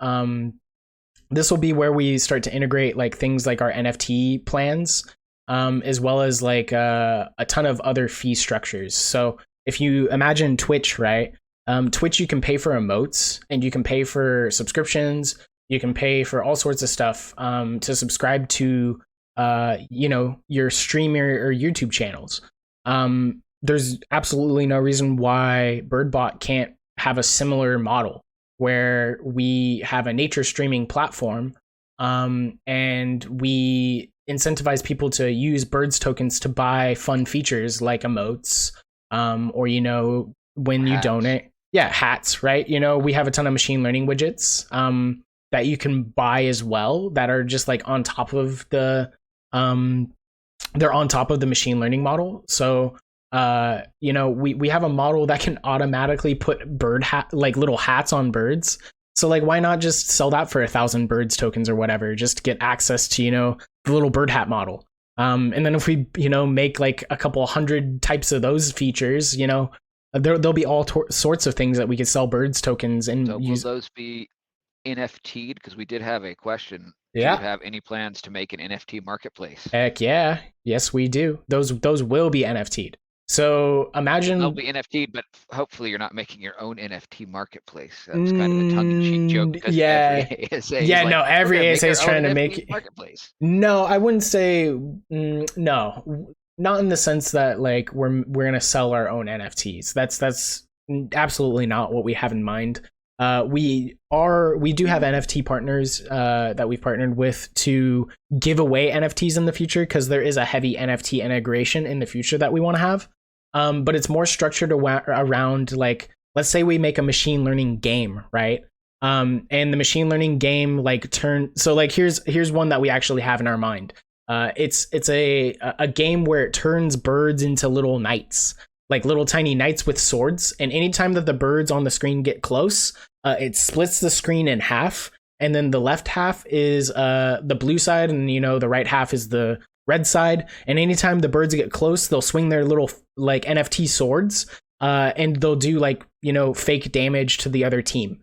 this will be where we start to integrate like things like our NFT plans, as well as like a ton of other fee structures. So if you imagine Twitch, right? Twitch, you can pay for emotes, and you can pay for subscriptions. You can pay for all sorts of stuff to subscribe to, your streamer or YouTube channels. There's absolutely no reason why Birdbot can't have a similar model where we have a nature streaming platform, and we incentivize people to use Birds tokens to buy fun features like emotes, or when you donate, hats, right? We have a ton of machine learning widgets that you can buy as well that are just like on top of the they're on top of the machine learning model. So we have a model that can automatically put like little hats on birds. So like, why not just sell that for 1,000 Birds tokens or whatever, just to get access to the little bird hat model. And then if we make like a couple hundred types of those features, there'll be all sorts of things that we could sell Birds tokens and So use. will those be NFT'd? Because we did have a question. Yeah. Do you have any plans to make an NFT marketplace? Heck yeah. Yes, we do. Those will be NFT'd. So imagine they'll be NFT'd, but hopefully you're not making your own NFT marketplace. That's kind of a tongue-in-cheek joke, because every ASA is like, every ASA is trying to make marketplace. No, I wouldn't say no. Not in the sense that like we're gonna sell our own NFTs. That's absolutely not what we have in mind. We do have NFT partners that we've partnered with to give away NFTs in the future, because there is a heavy NFT integration in the future that we want to have. But it's more structured around, like, let's say we make a machine learning game, right? And the machine learning game like so like here's one that we actually have in our mind. It's a game where it turns birds into little knights, like little tiny knights with swords, and anytime that the birds on the screen get close, it splits the screen in half, and then the left half is the blue side, and the right half is the red side. And anytime the birds get close, they'll swing their little like NFT swords, and they'll do like fake damage to the other team.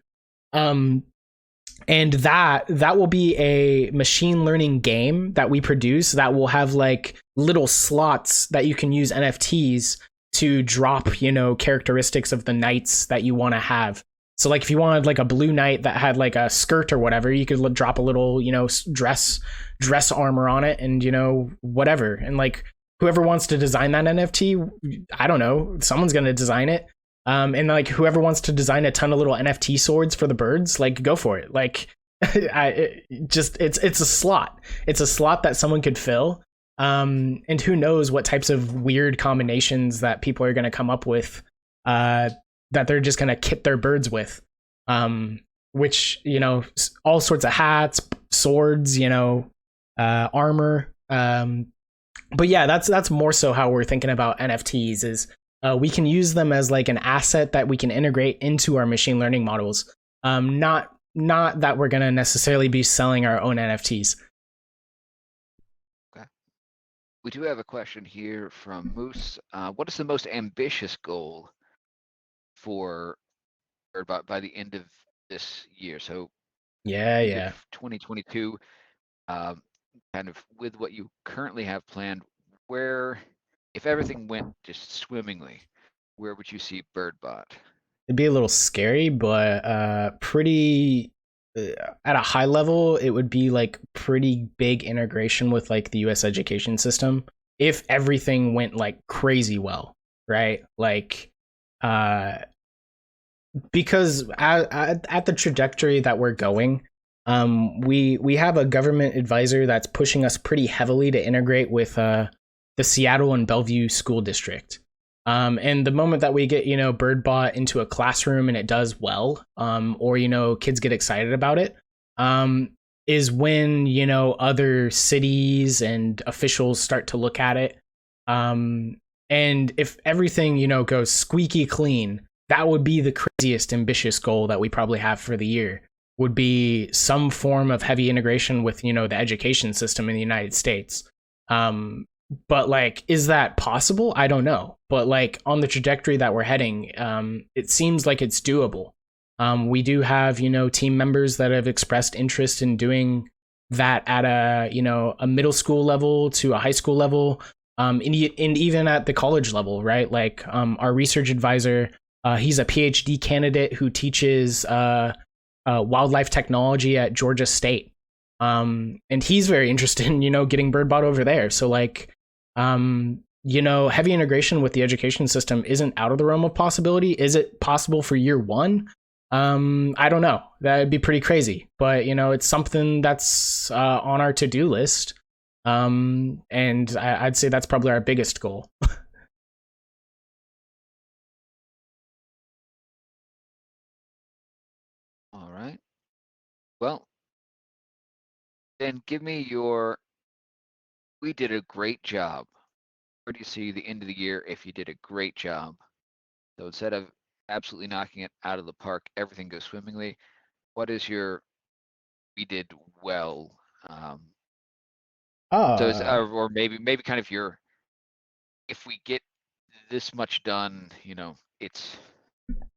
And that will be a machine learning game that we produce that will have like little slots that you can use NFTs to drop, characteristics of the knights that you want to have. So like if you wanted like a blue knight that had like a skirt or whatever, you could drop a little, dress armor on it, and whatever. And like whoever wants to design that NFT, I don't know, someone's going to design it. And like whoever wants to design a ton of little NFT swords for the birds, like go for it. Like it's a slot. It's a slot that someone could fill. And who knows what types of weird combinations that people are going to come up with, that they're just going to kit their birds with, which, all sorts of hats, swords, armor. But yeah, that's more so how we're thinking about NFTs is, we can use them as like an asset that we can integrate into our machine learning models. Not that we're going to necessarily be selling our own NFTs. Okay. We do have a question here from Moose. What is the most ambitious goal for Birdbot by the end of this year? So yeah 2022, kind of with what you currently have planned, where, if everything went just swimmingly, where would you see Birdbot? It'd be a little scary, but pretty at a high level, it would be like pretty big integration with like the US education system if everything went like crazy well, right? Like because at the trajectory that we're going, we have a government advisor that's pushing us pretty heavily to integrate with the Seattle and Bellevue school district. And the moment that we get, Birdbot into a classroom and it does well, or, kids get excited about it, is when, other cities and officials start to look at it. Um, and if everything, goes squeaky clean, that would be the craziest ambitious goal that we probably have for the year. Would be some form of heavy integration with, the education system in the United States. But like, is that possible? I don't know. But like on the trajectory that we're heading, it seems like it's doable. We do have, team members that have expressed interest in doing that at a middle school level to a high school level, and even at the college level, right? Like, our research advisor, he's a PhD candidate who teaches wildlife technology at Georgia State, and he's very interested in getting Birdbot over there. So like, heavy integration with the education system isn't out of the realm of possibility. Is it possible for year one? I don't know. That'd be pretty crazy, but it's something that's on our to-do list. And I'd say that's probably our biggest goal. All right. Well, then give me your, we did a great job. Where do you see the end of the year if you did a great job? So instead of absolutely knocking it out of the park, everything goes swimmingly. What is your, we did well? So is, Uh, or maybe kind of your, if we get this much done, it's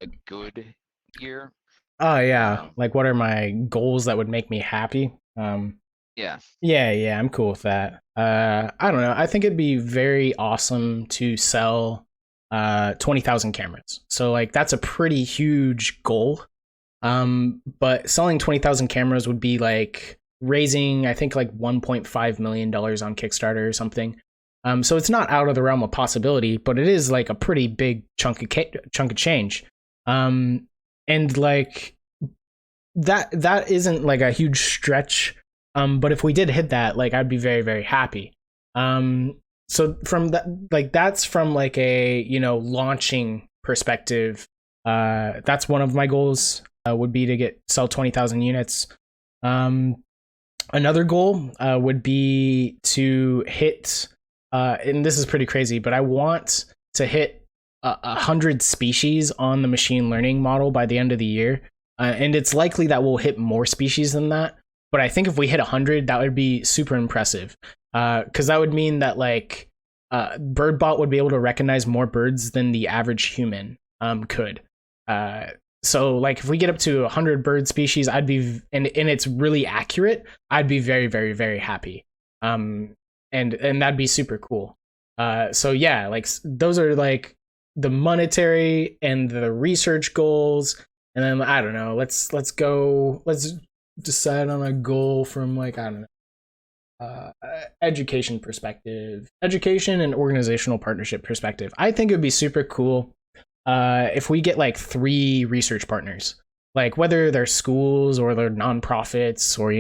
a good year. oh yeah. Um, Like, what are my goals that would make me happy? yeah, Yeah, I'm cool with that. I don't know. I think it'd be very awesome to sell 20,000 cameras. So like that's a pretty huge goal. But selling 20,000 cameras would be like raising, I think, like $1.5 million on Kickstarter or something. So it's not out of the realm of possibility, but it is like a pretty big chunk of change. And like that isn't like a huge stretch. But if we did hit that, like I'd be very, very happy. So from that, like that's from like a launching perspective. That's one of my goals. Would be to sell 20,000 units. Um, Another goal would be to hit, and this is pretty crazy, but I want to hit 100 species on the machine learning model by the end of the year. And it's likely that we'll hit more species than that. But I think if we hit 100, that would be super impressive. Because that would mean that like Birdbot would be able to recognize more birds than the average human could. So like if we get up to 100 bird species, I'd be and it's really accurate. I'd be very, very, very happy. And that'd be super cool. So yeah, like those are like the monetary and the research goals. And then I don't know. Let's decide on a goal from like I don't know. Education perspective, education and organizational partnership perspective. I think it would be super cool if we get like 3 research partners, like whether they're schools or they're nonprofits or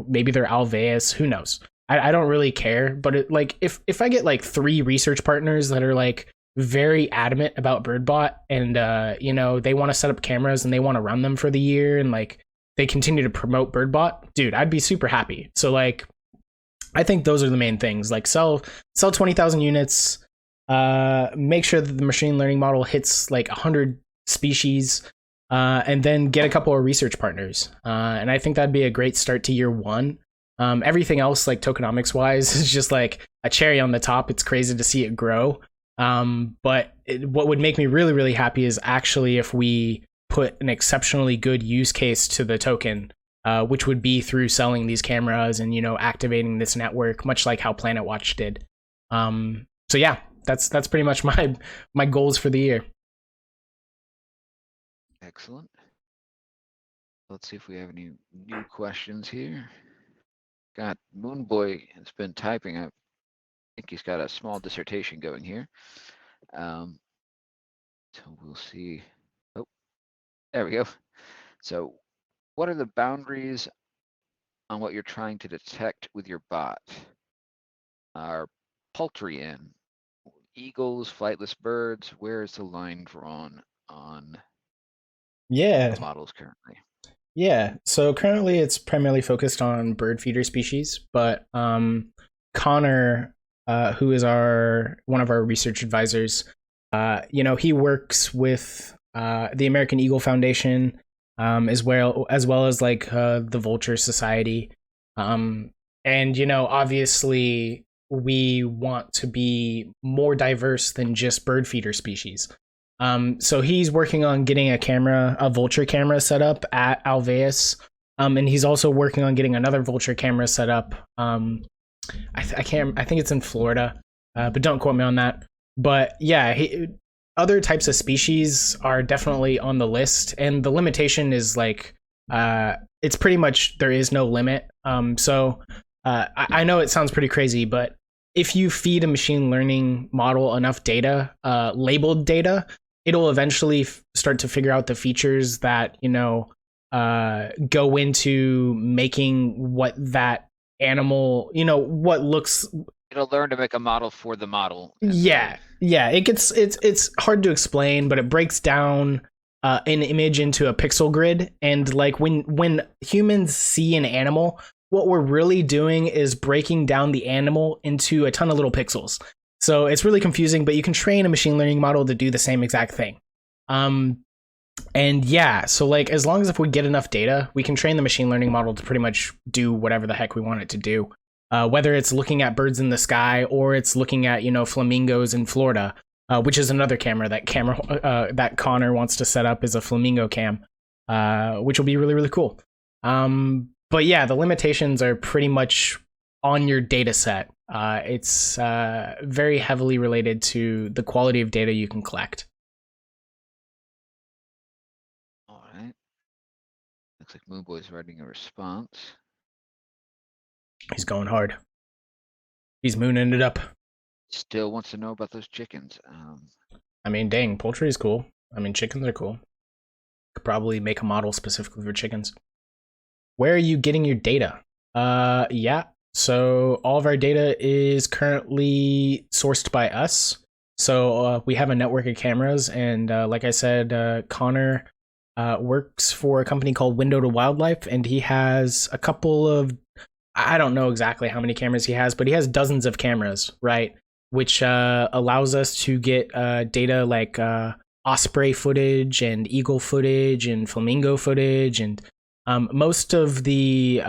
maybe they're Alveus, who knows? I don't really care, but like if I get like 3 research partners that are like very adamant about Birdbot and they want to set up cameras and they want to run them for the year and like they continue to promote Birdbot, dude, I'd be super happy. So like I think those are the main things. Like sell 20,000 units, make sure that the machine learning model hits like 100 species, and then get a couple of research partners. And I think that'd be a great start to year one. Everything else, like tokenomics wise, is just like a cherry on the top. It's crazy to see it grow. But what would make me really, really happy is actually if we put an exceptionally good use case to the token, which would be through selling these cameras and activating this network, much like how Planet Watch did. So yeah, that's pretty much my goals for the year. excellent. Let's see if we have any new questions here. Got Moonboy has been typing. I think he's got a small dissertation going here. So we'll see. Oh, there we go. So what are the boundaries on what you're trying to detect with your bot? Are poultry in? Eagles, flightless birds? Where is the line drawn on Yeah, the models currently? Yeah, so currently it's primarily focused on bird feeder species, but Connor, who is our one of our research advisors, he works with the American Eagle Foundation, as well as like the Vulture Society, and obviously we want to be more diverse than just bird feeder species. So he's working on getting a vulture camera set up at Alveus. And he's also working on getting another vulture camera set up. I think it's in Florida, but don't quote me on that. But yeah, other types of species are definitely on the list, and the limitation is like, it's pretty much there is no limit. I know it sounds pretty crazy, but if you feed a machine learning model enough data, labeled data, it'll eventually start to figure out the features that go into making what that animal, what looks. It'll learn to make a model for the model. Yeah. It's hard to explain, but it breaks down an image into a pixel grid, and like when humans see an animal, what we're really doing is breaking down the animal into a ton of little pixels. So it's really confusing, but you can train a machine learning model to do the same exact thing. And yeah, so like as long as if we get enough data, we can train the machine learning model to pretty much do whatever the heck we want it to do. Whether it's looking at birds in the sky or it's looking at, flamingos in Florida, which is another camera that Connor wants to set up is a flamingo cam, which will be really, really cool. But yeah, the limitations are pretty much on your data set. It's very heavily related to the quality of data you can collect. All right. Looks like Moonboy's writing a response. He's going hard. He's mooning it up. Still wants to know about those chickens. I mean, dang, poultry is cool. I mean, chickens are cool. Could probably make a model specifically for chickens. Where are you getting your data? Yeah. So all of our data is currently sourced by us. So we have a network of cameras, and like I said, Connor works for a company called Window to Wildlife, and he has a couple of, I don't know exactly how many cameras he has, but he has dozens of cameras, right? Which allows us to get data like osprey footage and eagle footage and flamingo footage, and most of the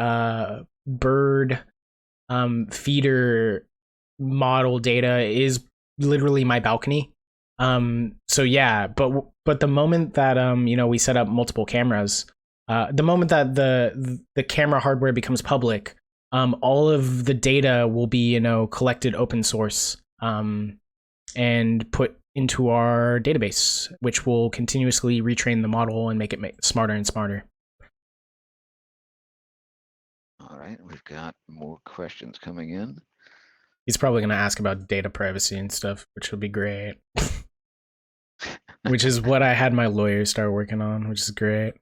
bird feeder model data is literally my balcony. So yeah, but the moment that we set up multiple cameras, the moment that the camera hardware becomes public, all of the data will be collected open source and put into our database, which will continuously retrain the model and make it smarter and smarter. All right, we've got more questions coming in. He's probably going to ask about data privacy and stuff, which will be great. Which is what I had my lawyer start working on, which is great.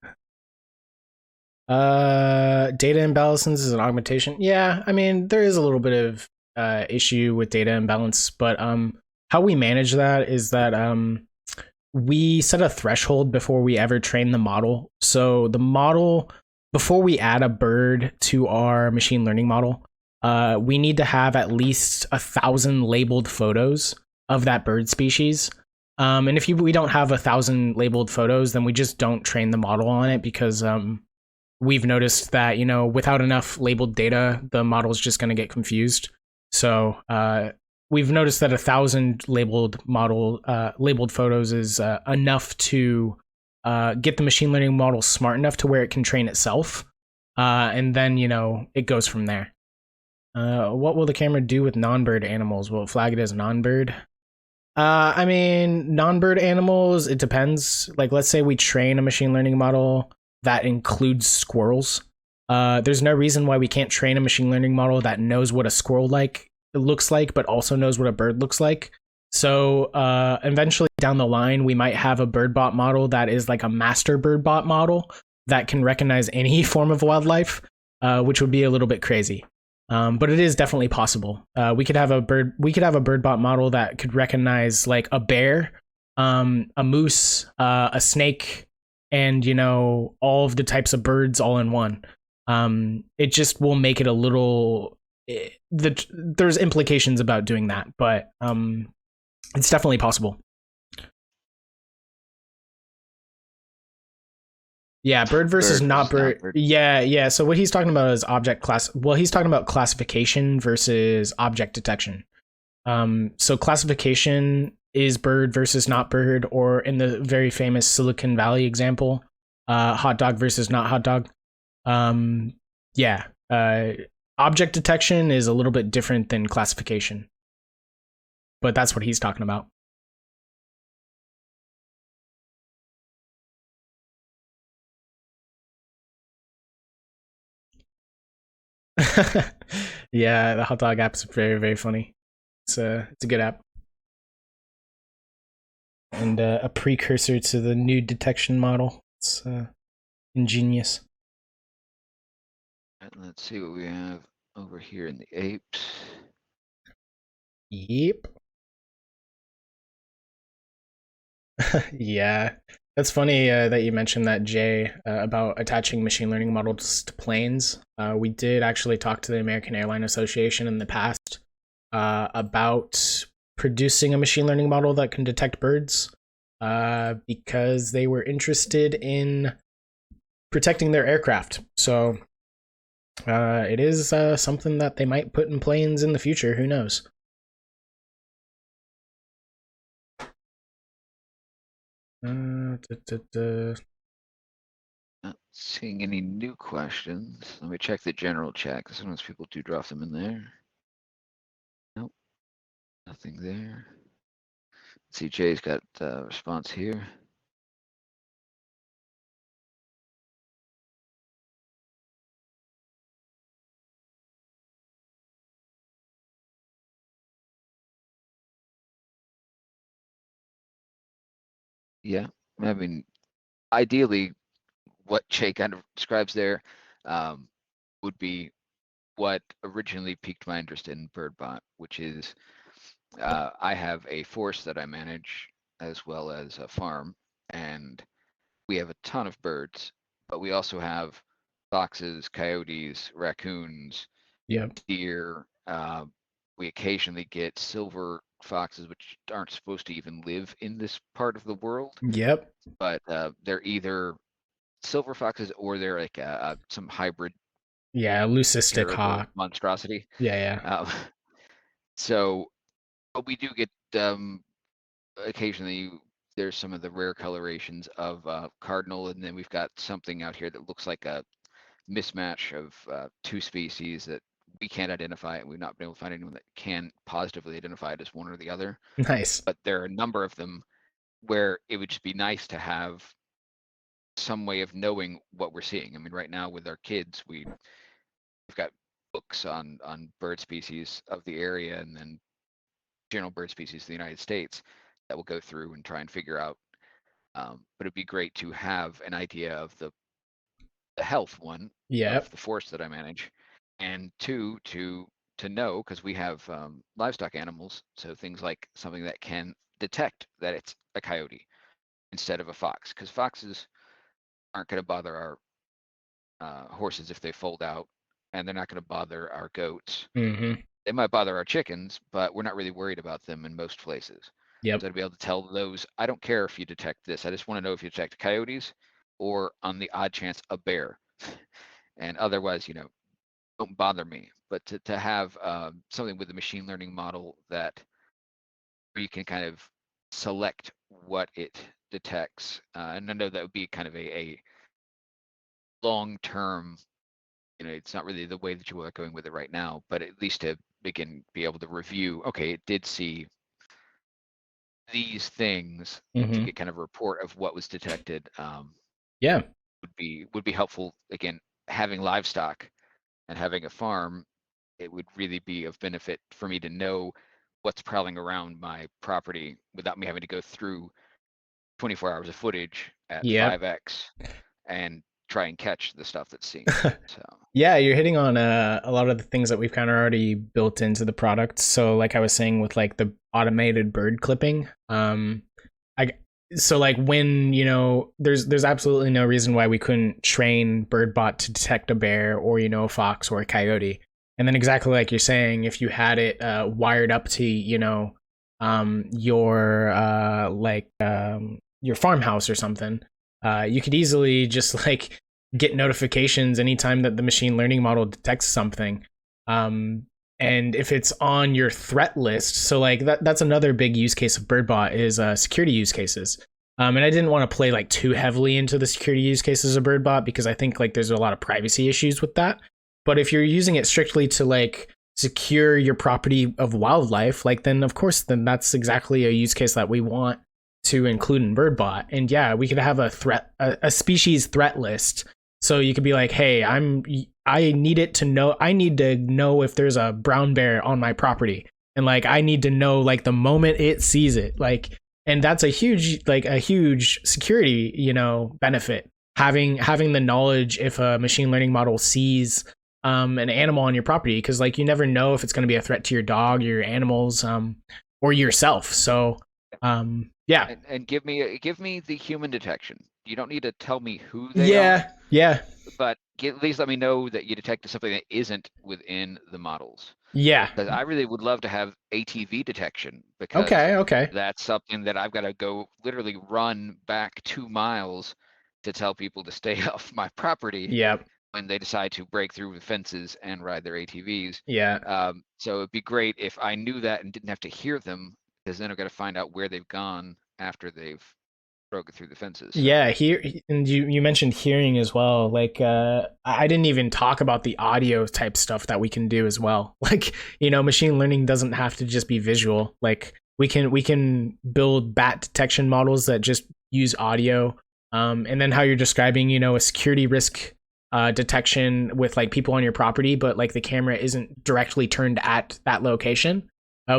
Data imbalances is an augmentation. Yeah, I mean, there is a little bit of issue with data imbalance, but how we manage that is that we set a threshold before we ever train the model. So the model, before we add a bird to our machine learning model, we need to have at least 1,000 labeled photos of that bird species. And if we don't have 1,000 labeled photos, then we just don't train the model on it, because we've noticed that, without enough labeled data, the model is just going to get confused. So we've noticed that 1,000 labeled photos is enough to get the machine learning model smart enough to where it can train itself. And then, it goes from there. What will the camera do with non-bird animals? Will it flag it as non-bird? I mean, non-bird animals, it depends. Like, let's say we train a machine learning model that includes squirrels. There's no reason why we can't train a machine learning model that knows what a squirrel looks like, but also knows what a bird looks like. So eventually down the line, we might have a birdbot model that is like a master birdbot model that can recognize any form of wildlife, which would be a little bit crazy. But it is definitely possible. We could have a birdbot model that could recognize like a bear, a moose, a snake, and all of the types of birds all in one. It just will make it a little. There's implications about doing that, but it's definitely possible. Yeah, bird versus not bird. Yeah. So what he's talking about is object class. Well, he's talking about classification versus object detection. So classification is bird versus not bird, or in the very famous Silicon Valley example, hot dog versus not hot dog. Yeah. Object detection is a little bit different than classification, but that's what he's talking about. Yeah, the hot dog app is very, very funny. It's a good app, and a precursor to the nude detection model. It's ingenious. And let's see what we have over here in the apes. Yep. Yeah, that's funny that you mentioned that, Jay, about attaching machine learning models to planes. We did actually talk to the American Airline Association in the past about producing a machine learning model that can detect birds because they were interested in protecting their aircraft. So it is something that they might put in planes in the future. Who knows? Not seeing any new questions. Let me check the general chat, because sometimes people do drop them in there. Nope, nothing there. Let's see, Jay's got a response here. Yeah, I mean, ideally, what Jay kind of describes there would be what originally piqued my interest in Birdbot, which is I have a forest that I manage as well as a farm, and we have a ton of birds, but we also have foxes, coyotes, raccoons, Yep. deer. We occasionally get silver foxes, which aren't supposed to even live in this part of the world, Yep. but they're either silver foxes or they're like some hybrid Yeah, leucistic terrible hawk. monstrosity. Yeah. So, but we do get occasionally there's some of the rare colorations of cardinal, and then we've got something out here that looks like a mismatch of two species that we can't identify, and we've not been able to find anyone that can positively identify it as one or the other. Nice. But there are a number of them where it would just be nice to have some way of knowing what we're seeing. I mean, right now with our kids, we've got books on bird species of the area, and then general bird species of the United States that will go through and try and figure out. But it'd be great to have an idea of the health, one, Yep. of the forest that I manage, and two, to know, because we have livestock animals, so things like something that can detect that it's a coyote instead of a fox, because foxes aren't going to bother our horses if they fold out, and they're not going to bother our goats. Mm-hmm. They might bother our chickens, but we're not really worried about them in most places. Yep. So to be able to tell those, I don't care if you detect this. I just want to know if you detect coyotes or, on the odd chance, a bear. And otherwise, don't bother me. But to have something with a machine learning model that where you can kind of select what it detects, and I know that would be kind of a long-term, it's not really the way that you are going with it right now, but at least to begin be able to review, okay, it did see these things, to Mm-hmm. get kind of a report of what was detected, Yeah. would be helpful. Again, having livestock and having a farm, it would really be of benefit for me to know what's prowling around my property without me having to go through 24 hours of footage at Yep. 5x and try and catch the stuff that's seen. So Yeah, you're hitting on a lot of the things that we've kind of already built into the product. So, like I was saying, with like the automated bird clipping, I so like when there's absolutely no reason why we couldn't train Birdbot to detect a bear or a fox or a coyote. And then exactly like you're saying, if you had it wired up to your farmhouse or something, you could easily just like get notifications anytime that the machine learning model detects something. And if it's on your threat list, so like that's another big use case of Birdbot is security use cases. And I didn't want to play like too heavily into the security use cases of Birdbot because I think like there's a lot of privacy issues with that. But if you're using it strictly to like secure your property of wildlife, like then of course then that's exactly a use case that we want to include in Birdbot. And yeah, we could have a species threat list. So you could be like, hey, I need to know if there's a brown bear on my property. And like I need to know like the moment it sees it. Like, and that's a huge security, benefit. Having the knowledge if a machine learning model sees an animal on your property, because like you never know if it's going to be a threat to your dog, your animals, or yourself. So yeah. And give me the human detection. You don't need to tell me who they Yeah. are, Yeah. but at least let me know that you detected something that isn't within the models. Yeah. Because I really would love to have ATV detection, because Okay. that's something that I've got to go literally run back 2 miles to tell people to stay off my property Yeah. when they decide to break through the fences and ride their ATVs. Yeah. So it'd be great if I knew that and didn't have to hear them, because then I've got to find out where they've gone after they've broken through the fences. So. Yeah, here, and you mentioned hearing as well. Like I didn't even talk about the audio type stuff that we can do as well. Like, machine learning doesn't have to just be visual. Like we can build bat detection models that just use audio. And then how you're describing, a security risk detection with like people on your property, but like the camera isn't directly turned at that location.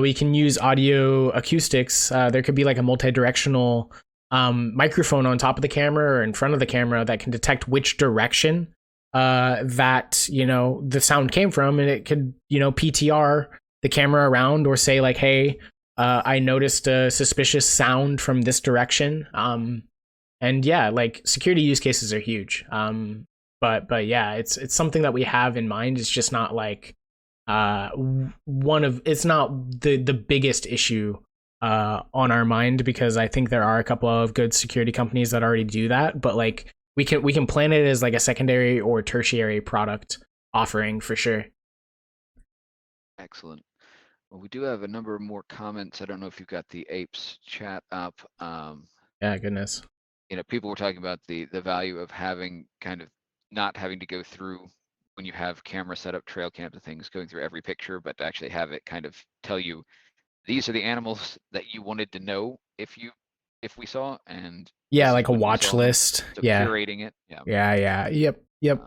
We can use audio acoustics. There could be like a multi-directional microphone on top of the camera or in front of the camera that can detect which direction that the sound came from, and it could PTR the camera around or say like, hey, I noticed a suspicious sound from this direction. And yeah, like security use cases are huge. But yeah, it's something that we have in mind. It's just not like it's not the biggest issue on our mind, because I think there are a couple of good security companies that already do that, but like we can plan it as like a secondary or tertiary product offering for sure. Excellent. Well, we do have a number of more comments. I don't know if you've got the Apes chat up. Yeah, goodness. People were talking about the value of having kind of not having to go through, when you have camera set up, trail cams and things, going through every picture, but to actually have it kind of tell you these are the animals that you wanted to know if we saw, and Yeah, this is like a when we watch saw them. list. So Yeah. curating it. Yeah. Yeah. Yep.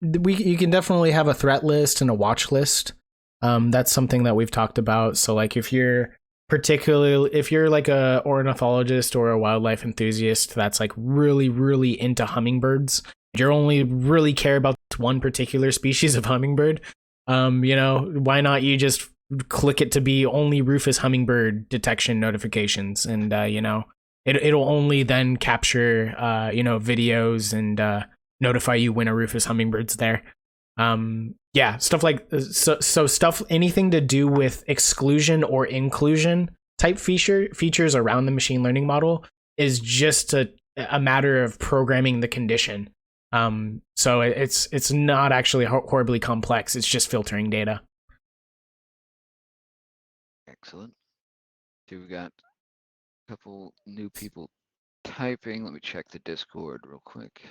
You can definitely have a threat list and a watch list. That's something that we've talked about. So like if you're like a ornithologist or a wildlife enthusiast that's like really, really into hummingbirds, you only really care about one particular species of hummingbird, why not you just click it to be only Rufus hummingbird detection notifications, and it'll only then capture videos and notify you when a Rufus hummingbird's there. Yeah, stuff like so stuff, anything to do with exclusion or inclusion type features around the machine learning model is just a matter of programming the condition. So it's not actually horribly complex. It's just filtering data. Excellent. So we've got a couple new people typing. Let me check the Discord real quick.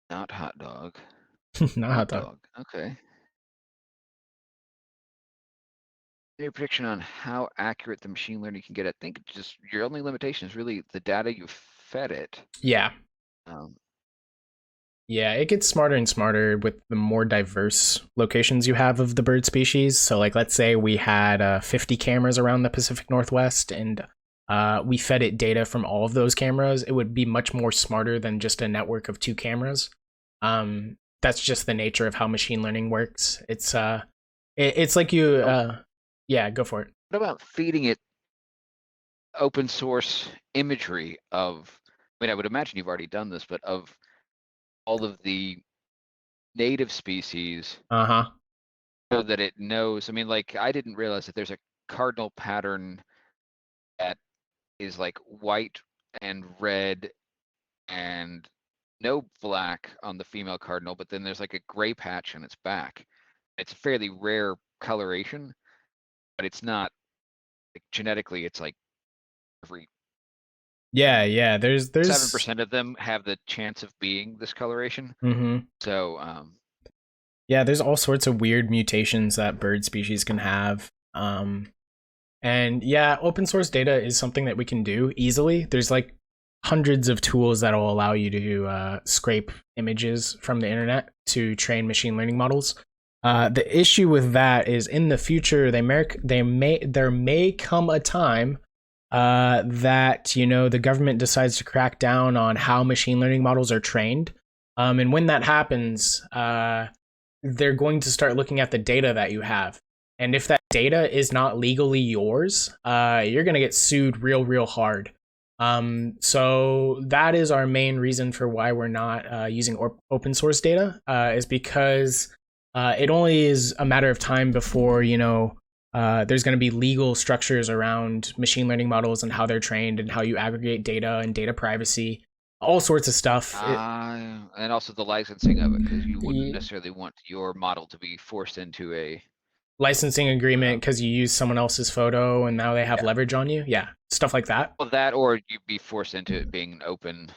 Not hot dog. Not hot dog. Okay. Your prediction on how accurate the machine learning can get. I think just your only limitation is really the data you fed it. Yeah. Um, Yeah, it gets smarter and smarter with the more diverse locations you have of the bird species. So like, let's say we had 50 cameras around the Pacific Northwest, and we fed it data from all of those cameras. It would be much more smarter than just a network of 2 cameras. That's just the nature of how machine learning works. It's like you, yeah, go for it. What about feeding it open source imagery of, I mean, I would imagine you've already done this, but of all of the native species Uh-huh. so that it knows. I mean, like, I didn't realize that there's a cardinal pattern that is like white and red and no black on the female cardinal, but then there's like a gray patch on its back. It's a fairly rare coloration, but it's not like, genetically, it's like every Yeah, there's 7% of them have the chance of being this coloration. mhm. So, Yeah, there's all sorts of weird mutations that bird species can have. And yeah, open source data is something that we can do easily. There's like hundreds of tools that will allow you to scrape images from the internet to train machine learning models. The issue with that is in the future, there may come a time that the government decides to crack down on how machine learning models are trained. And when that happens, they're going to start looking at the data that you have. And if that data is not legally yours, you're going to get sued real hard. So that is our main reason for why we're not using open source data, is because it only is a matter of time before, there's going to be legal structures around machine learning models and how they're trained and how you aggregate data and data privacy, all sorts of stuff. and also the licensing of it, because you wouldn't necessarily want your model to be forced into a Licensing agreement because you use someone else's photo and now they have leverage on you. Yeah, stuff like that. well, that, or you'd be forced into it being an open.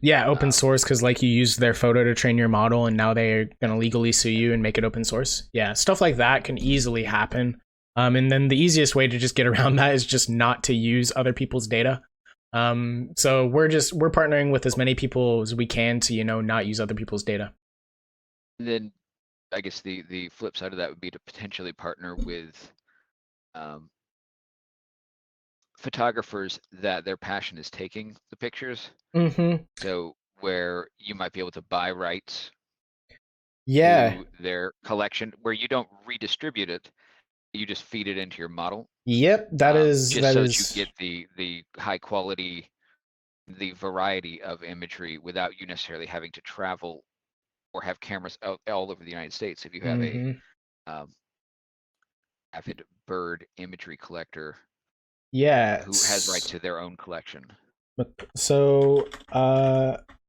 Yeah, open source because like you used their photo to train your model and now they're going to legally sue you and make it open source. Yeah, stuff like that can easily happen. And then the easiest way to just get around that is just not to use other people's data. So we're partnering with as many people as we can to not use other people's data. And then I guess the flip side of that would be to potentially partner with photographers that their passion is taking the pictures. Mm-hmm. So where you might be able to buy rights Yeah. to their collection, where you don't redistribute it, you just feed it into your model. Yep. Just so that you get the high quality, the variety of imagery without you necessarily having to travel or have cameras all over the United States. If you have a um, avid bird imagery collector Yeah. who has rights to their own collection. So,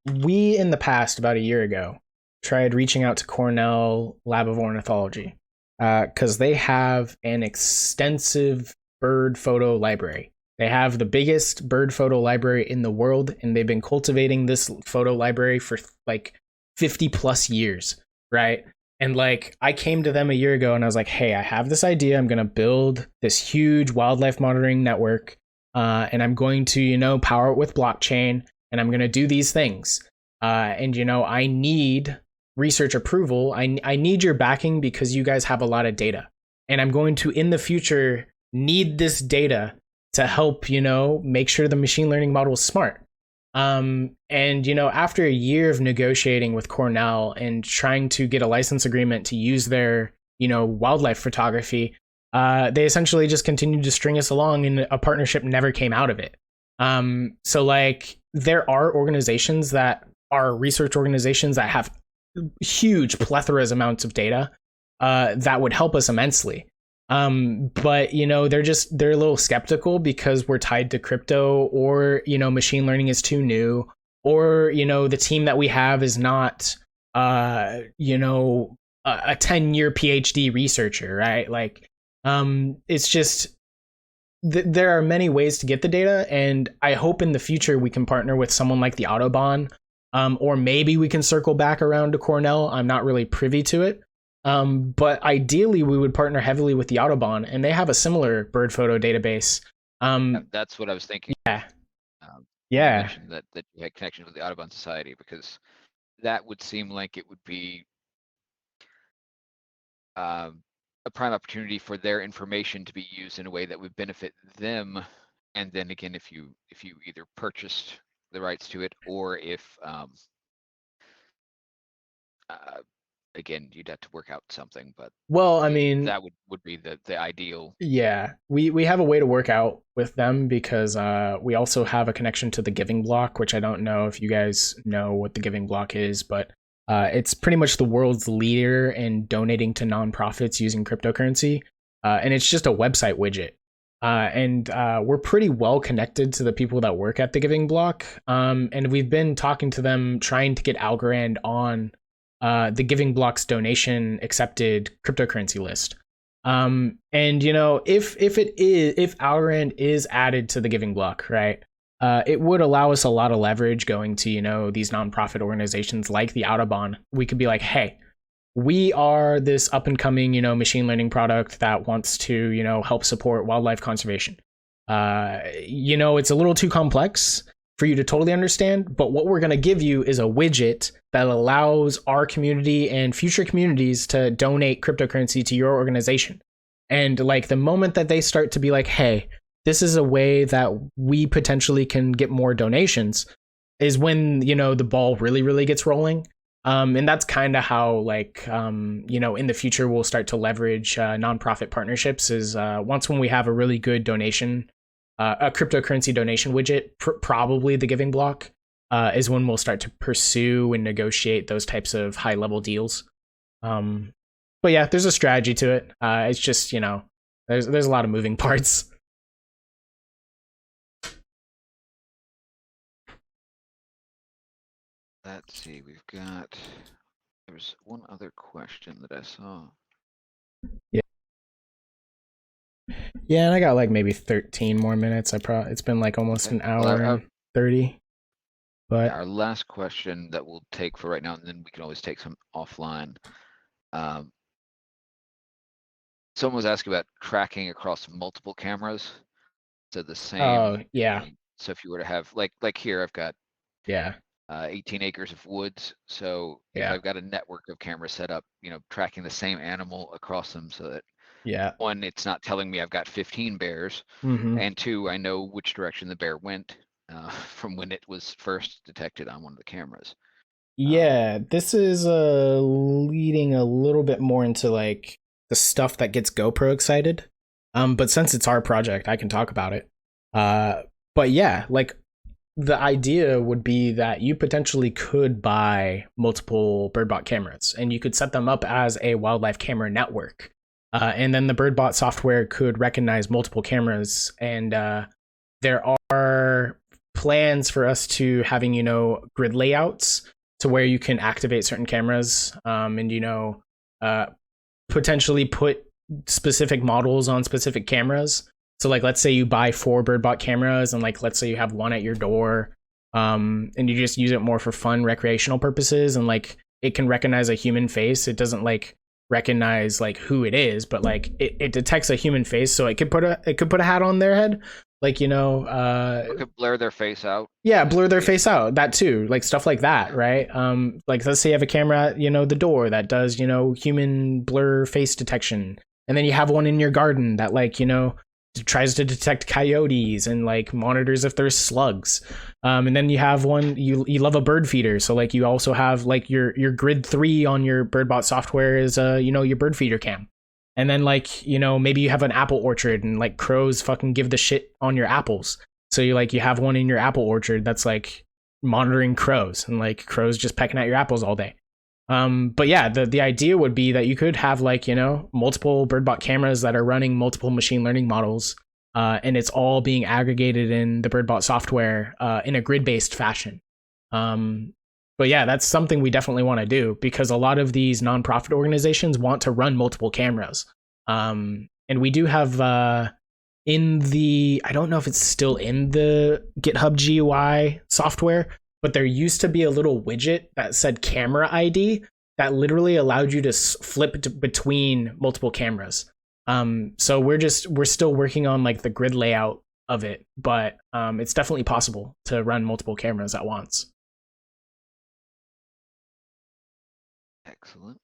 we in the past, about a year ago, tried reaching out to Cornell Lab of Ornithology because they have an extensive bird photo library. They have the biggest bird photo library in the world, and they've been cultivating this photo library for like 50 plus years, right? And like, I came to them a year ago and I was like, hey, I have this idea. I'm going to build this huge wildlife monitoring network, and I'm going to, power it with blockchain, and I'm going to do these things. And I need research approval. I need your backing because you guys have a lot of data, and I'm going to in the future need this data to help make sure the machine learning model is smart. And after a year of negotiating with Cornell and trying to get a license agreement to use their wildlife photography, they essentially just continued to string us along, and a partnership never came out of it. So like, there are organizations that are research organizations that have huge plethoras amounts of data that would help us immensely. But they're a little skeptical because we're tied to crypto, or machine learning is too new, or the team that we have is not a 10-year PhD researcher, right? Like, it's just there are many ways to get the data, and I hope in the future we can partner with someone like the Autobahn, or maybe we can circle back around to Cornell. I'm not really privy to it. But ideally, we would partner heavily with the Autobahn, and they have a similar bird photo database. That's what I was thinking. Yeah. You mentioned that you had connections with the Audubon Society, because that would seem like it would be a prime opportunity for their information to be used in a way that would benefit them. And then again, if you either purchased the rights to it, or if again, you'd have to work out something, but Well, I mean, that would be the ideal. yeah, we have a way to work out with them because we also have a connection to the Giving Block, which I don't know if you guys know what the Giving Block is, but it's pretty much the world's leader in donating to nonprofits using cryptocurrency, and it's just a website widget. And we're pretty well connected to the people that work at the Giving Block, and we've been talking to them, trying to get Algorand on the Giving Block's donation accepted cryptocurrency list. And you know, if Algorand is added to the Giving Block, right, it would allow us a lot of leverage going to, you know, these nonprofit organizations like the Audubon. We could be like, hey, we are this up and coming, you know, machine learning product that wants to, you know, help support wildlife conservation. You know, it's a little too complex for you to totally understand, but what we're going to give you is a widget that allows our community and future communities to donate cryptocurrency to your organization. And like the moment that they start to be like, hey, this is a way that we potentially can get more donations, is when, you know, the ball really, really gets rolling. And that's kind of how, like, you know, in the future we'll start to leverage nonprofit partnerships. Is once when we have a really good donation, a cryptocurrency donation widget, probably the Giving Block, is when we'll start to pursue and negotiate those types of high level deals. But yeah, there's a strategy to it. It's just, you know, there's a lot of moving parts. Let's see, there was one other question that I saw. Yeah. Yeah, and I got like maybe 13 more minutes. It's been like almost an hour and 30. But our last question that we'll take for right now, and then we can always take some offline. Someone was asking about tracking across multiple cameras. So the same. Yeah. So if you were to have like here, I've got Yeah. 18 acres of woods. So if Yeah. I've got a network of cameras set up, you know, tracking the same animal across them, so that Yeah. one, it's not telling me I've got 15 bears, and two, I know which direction the bear went from when it was first detected on one of the cameras. Yeah, this is leading a little bit more into like the stuff that gets GoPro excited. But since it's our project, I can talk about it. But yeah, like the idea would be that you potentially could buy multiple Birdbot cameras and you could set them up as a wildlife camera network. And then the Birdbot software could recognize multiple cameras. And there are plans for us to having, you know, grid layouts to where you can activate certain cameras, and, you know, potentially put specific models on specific cameras. So like, let's say you buy 4 Birdbot cameras, and like, let's say you have one at your door, and you just use it more for fun, recreational purposes, and like it can recognize a human face. It doesn't like recognize like who it is, but like it detects a human face, so it could put a hat on their head, like, you know, Or could blur their face out. Yeah, blur their face out. That too, like stuff like that, right? Like let's say you have a camera at, you know, the door that does, you know, human blur face detection, and then you have one in your garden that, like, you know, tries to detect coyotes and like monitors if there's slugs. And then you have one, you love a bird feeder, so like you also have like your grid 3 on your Birdbot software is you know, your bird feeder cam. And then, like, you know, maybe you have an apple orchard and like crows fucking give the shit on your apples. So you have one in your apple orchard that's like monitoring crows, and like crows just pecking at your apples all day. But yeah, the idea would be that you could have, like, you know, multiple Birdbot cameras that are running multiple machine learning models, and it's all being aggregated in the Birdbot software in a grid-based fashion. But yeah, that's something we definitely want to do, because a lot of these nonprofit organizations want to run multiple cameras. And we do have in the, I don't know if it's still in the GitHub GUI software, but there used to be a little widget that said camera ID that literally allowed you to flip between multiple cameras. So we're still working on like the grid layout of it, but it's definitely possible to run multiple cameras at once. Excellent.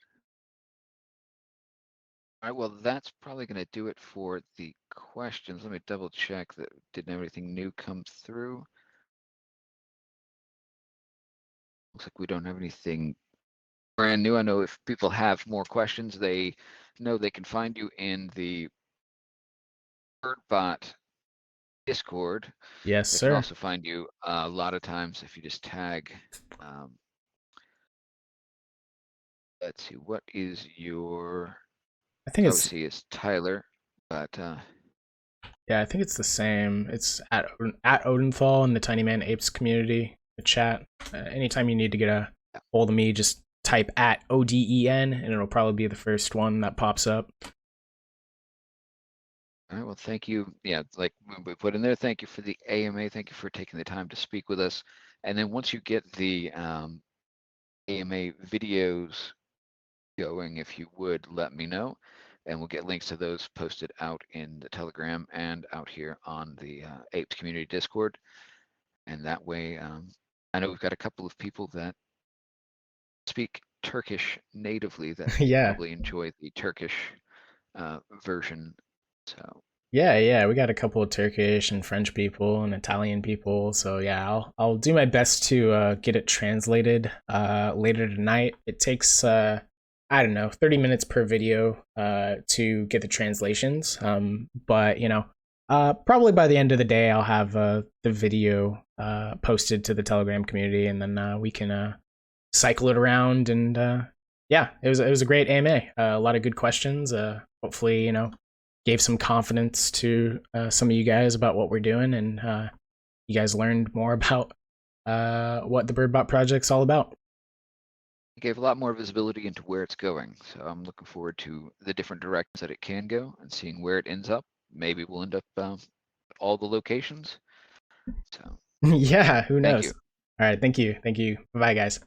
All right, well, that's probably going to do it for the questions. Let me double check that didn't have anything new come through. Looks like we don't have anything brand new. I know if people have more questions, they know they can find you in the Birdbot Discord. Yes, They can sir. also find you a lot of times if you just tag. Um, let's see, what is your? I think it's Obviously, it's Tyler, but yeah, I think it's the same. It's at Odenthal in the TinyMan Apes Community the chat. Anytime you need to get a hold of me, just type at ODEN, and it'll probably be the first one that pops up. all right. Well, thank you. Yeah, like we put in there. Thank you for the AMA. Thank you for taking the time to speak with us. And then once you get the AMA videos going, if you would let me know, and we'll get links to those posted out in the Telegram and out here on the Apes Community Discord. And that way, I know we've got a couple of people that speak Turkish natively that Yeah. probably enjoy the Turkish version. So Yeah, we got a couple of Turkish and French people and Italian people. So yeah, I'll do my best to get it translated later tonight. It takes I don't know, 30 minutes per video to get the translations. But you know, probably by the end of the day I'll have the video posted to the Telegram community, and then we can cycle it around. And yeah, it was a great AMA. A lot of good questions. Hopefully, you know, gave some confidence to some of you guys about what we're doing, and you guys learned more about what the Birdbot project's all about. it gave a lot more visibility into where it's going. So I'm looking forward to the different directions that it can go and seeing where it ends up. Maybe we'll end up all the locations. So Yeah, who thank knows? you. All right, thank you. Bye, guys.